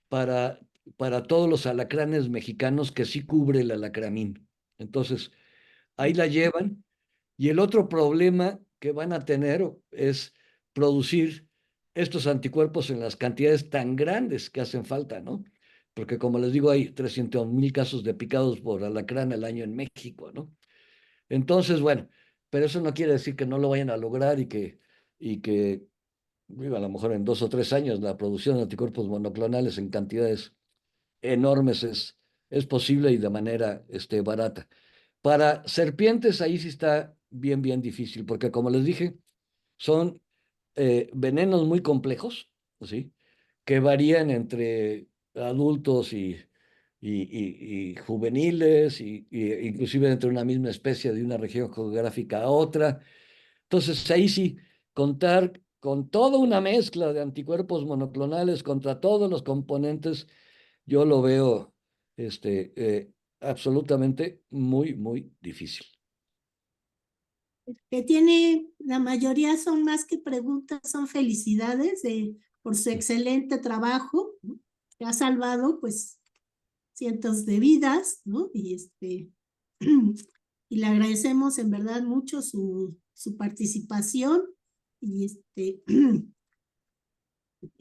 C: para, para todos los alacranes mexicanos que sí cubre el alacramín. Entonces, ahí la llevan. Y el otro problema que van a tener es producir estos anticuerpos en las cantidades tan grandes que hacen falta, ¿no? Porque como les digo, hay 300,000 casos de picados por alacrán al año en México, ¿no? Entonces, bueno, pero eso no quiere decir que no lo vayan a lograr y que digo, a lo mejor en 2 o 3 años la producción de anticuerpos monoclonales en cantidades enormes es posible y de manera barata. Para serpientes ahí sí está bien, bien difícil, porque como les dije, son venenos muy complejos, ¿sí? Que varían entre adultos y juveniles, inclusive entre una misma especie de una región geográfica a otra. Entonces, ahí sí, contar con toda una mezcla de anticuerpos monoclonales contra todos los componentes, yo lo veo absolutamente muy, muy difícil.
B: Que tiene, la mayoría son más que preguntas, son felicidades por su excelente trabajo, ¿no? Que ha salvado pues cientos de vidas, ¿no? Y le agradecemos en verdad mucho su participación y ¿qué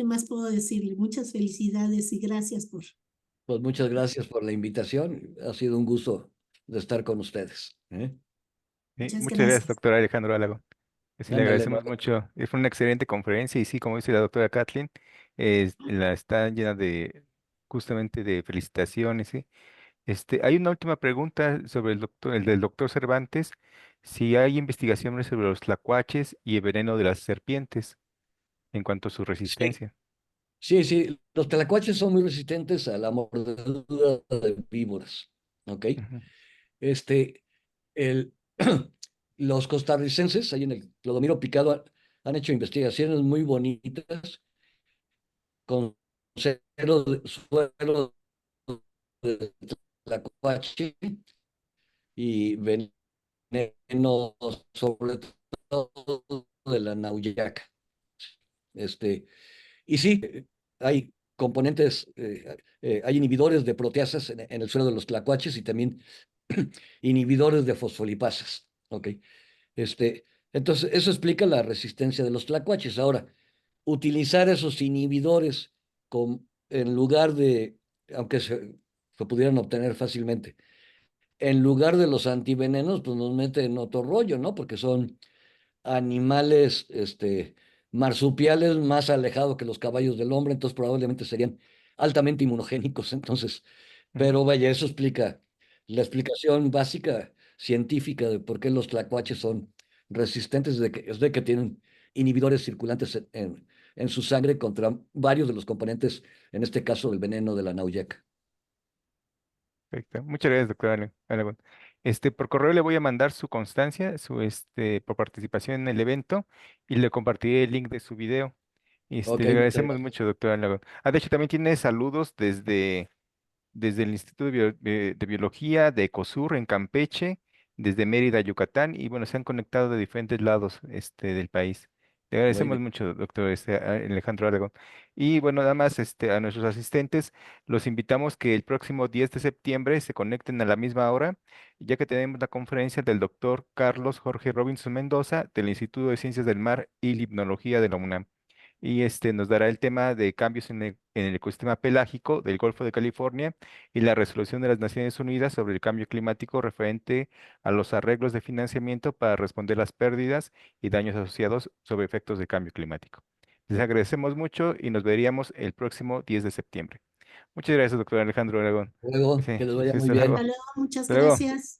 B: más puedo decirle? Muchas felicidades y gracias por...
C: Pues muchas gracias por la invitación. Ha sido un gusto de estar con ustedes. ¿Eh?
A: Sí,
B: Muchas
A: muchas gracias,
B: gracias.
A: doctor Alejandro Álvarez. Sí, le
C: Ándale,
A: agradecemos mucho. Fue una excelente conferencia y sí, como dice la doctora Kathleen, la está llena de justamente de felicitaciones, ¿sí? Hay una última pregunta sobre el del doctor Cervantes, si hay investigaciones sobre los tlacuaches y el veneno de las serpientes en cuanto a su
C: sí,
A: resistencia.
C: sí. Los tlacuaches son muy resistentes a la mordedura de víboras. ¿Ok?
A: Ujú.
C: Este, el, los costarricenses, ahí en el Clodomiro Picado, han hecho investigaciones muy bonitas con suero de tlacuache y veneno, sobre todo de la nauyaca. Este, y sí, hay componentes, hay inhibidores de proteasas en el suelo de los tlacuaches y también inhibidores de fosfolipasas. ¿Ok? Este, entonces, eso explica la resistencia de los tlacuaches. Ahora, utilizar esos inhibidores en lugar de, aunque se pudieran obtener fácilmente, en lugar de los antivenenos, pues nos mete en otro rollo, ¿no? Porque son animales, marsupiales más alejados que los caballos del hombre, entonces probablemente serían altamente inmunogénicos. Entonces,
A: Mm.
C: pero vaya, eso explica la explicación básica científica de por qué los tlacuaches son resistentes, es de que tienen inhibidores circulantes en su sangre contra varios de los componentes, en este caso del veneno de la nauyaca.
A: Perfecto. Muchas gracias, doctor Aragón. Por correo le voy a mandar su constancia, por participación en el evento y le compartiré el link de su video.
C: Ok,
A: Le
C: muchas
A: agradecemos
C: gracias.
A: mucho, doctora Alagón. De hecho, también tiene saludos desde el Instituto de Biología de Ecosur en Campeche, desde Mérida, Yucatán, y bueno, se han conectado de diferentes lados del país. Le
C: Muy
A: agradecemos
C: bien.
A: mucho, doctor Alejandro Aragón. Y bueno, nada más a nuestros asistentes, los invitamos que el próximo 10 de septiembre se conecten a la misma hora, ya que tenemos la conferencia del doctor Carlos Jorge Robinson Mendoza del Instituto de Ciencias del Mar y Limnología de la UNAM y nos dará el tema de cambios en el ecosistema pelágico del Golfo de California y la resolución de las Naciones Unidas sobre el cambio climático referente a los arreglos de financiamiento para responder las pérdidas y daños asociados sobre efectos de cambio climático. Les agradecemos mucho y nos veríamos el próximo 10 de septiembre. Muchas gracias, doctor Alejandro Aragón.
C: Luego,
A: Sí,
C: que les
A: sí,
C: vaya
A: sí,
C: muy
A: hasta
C: bien.
B: Hasta
A: luego.
B: luego, muchas
A: Hasta luego.
B: gracias.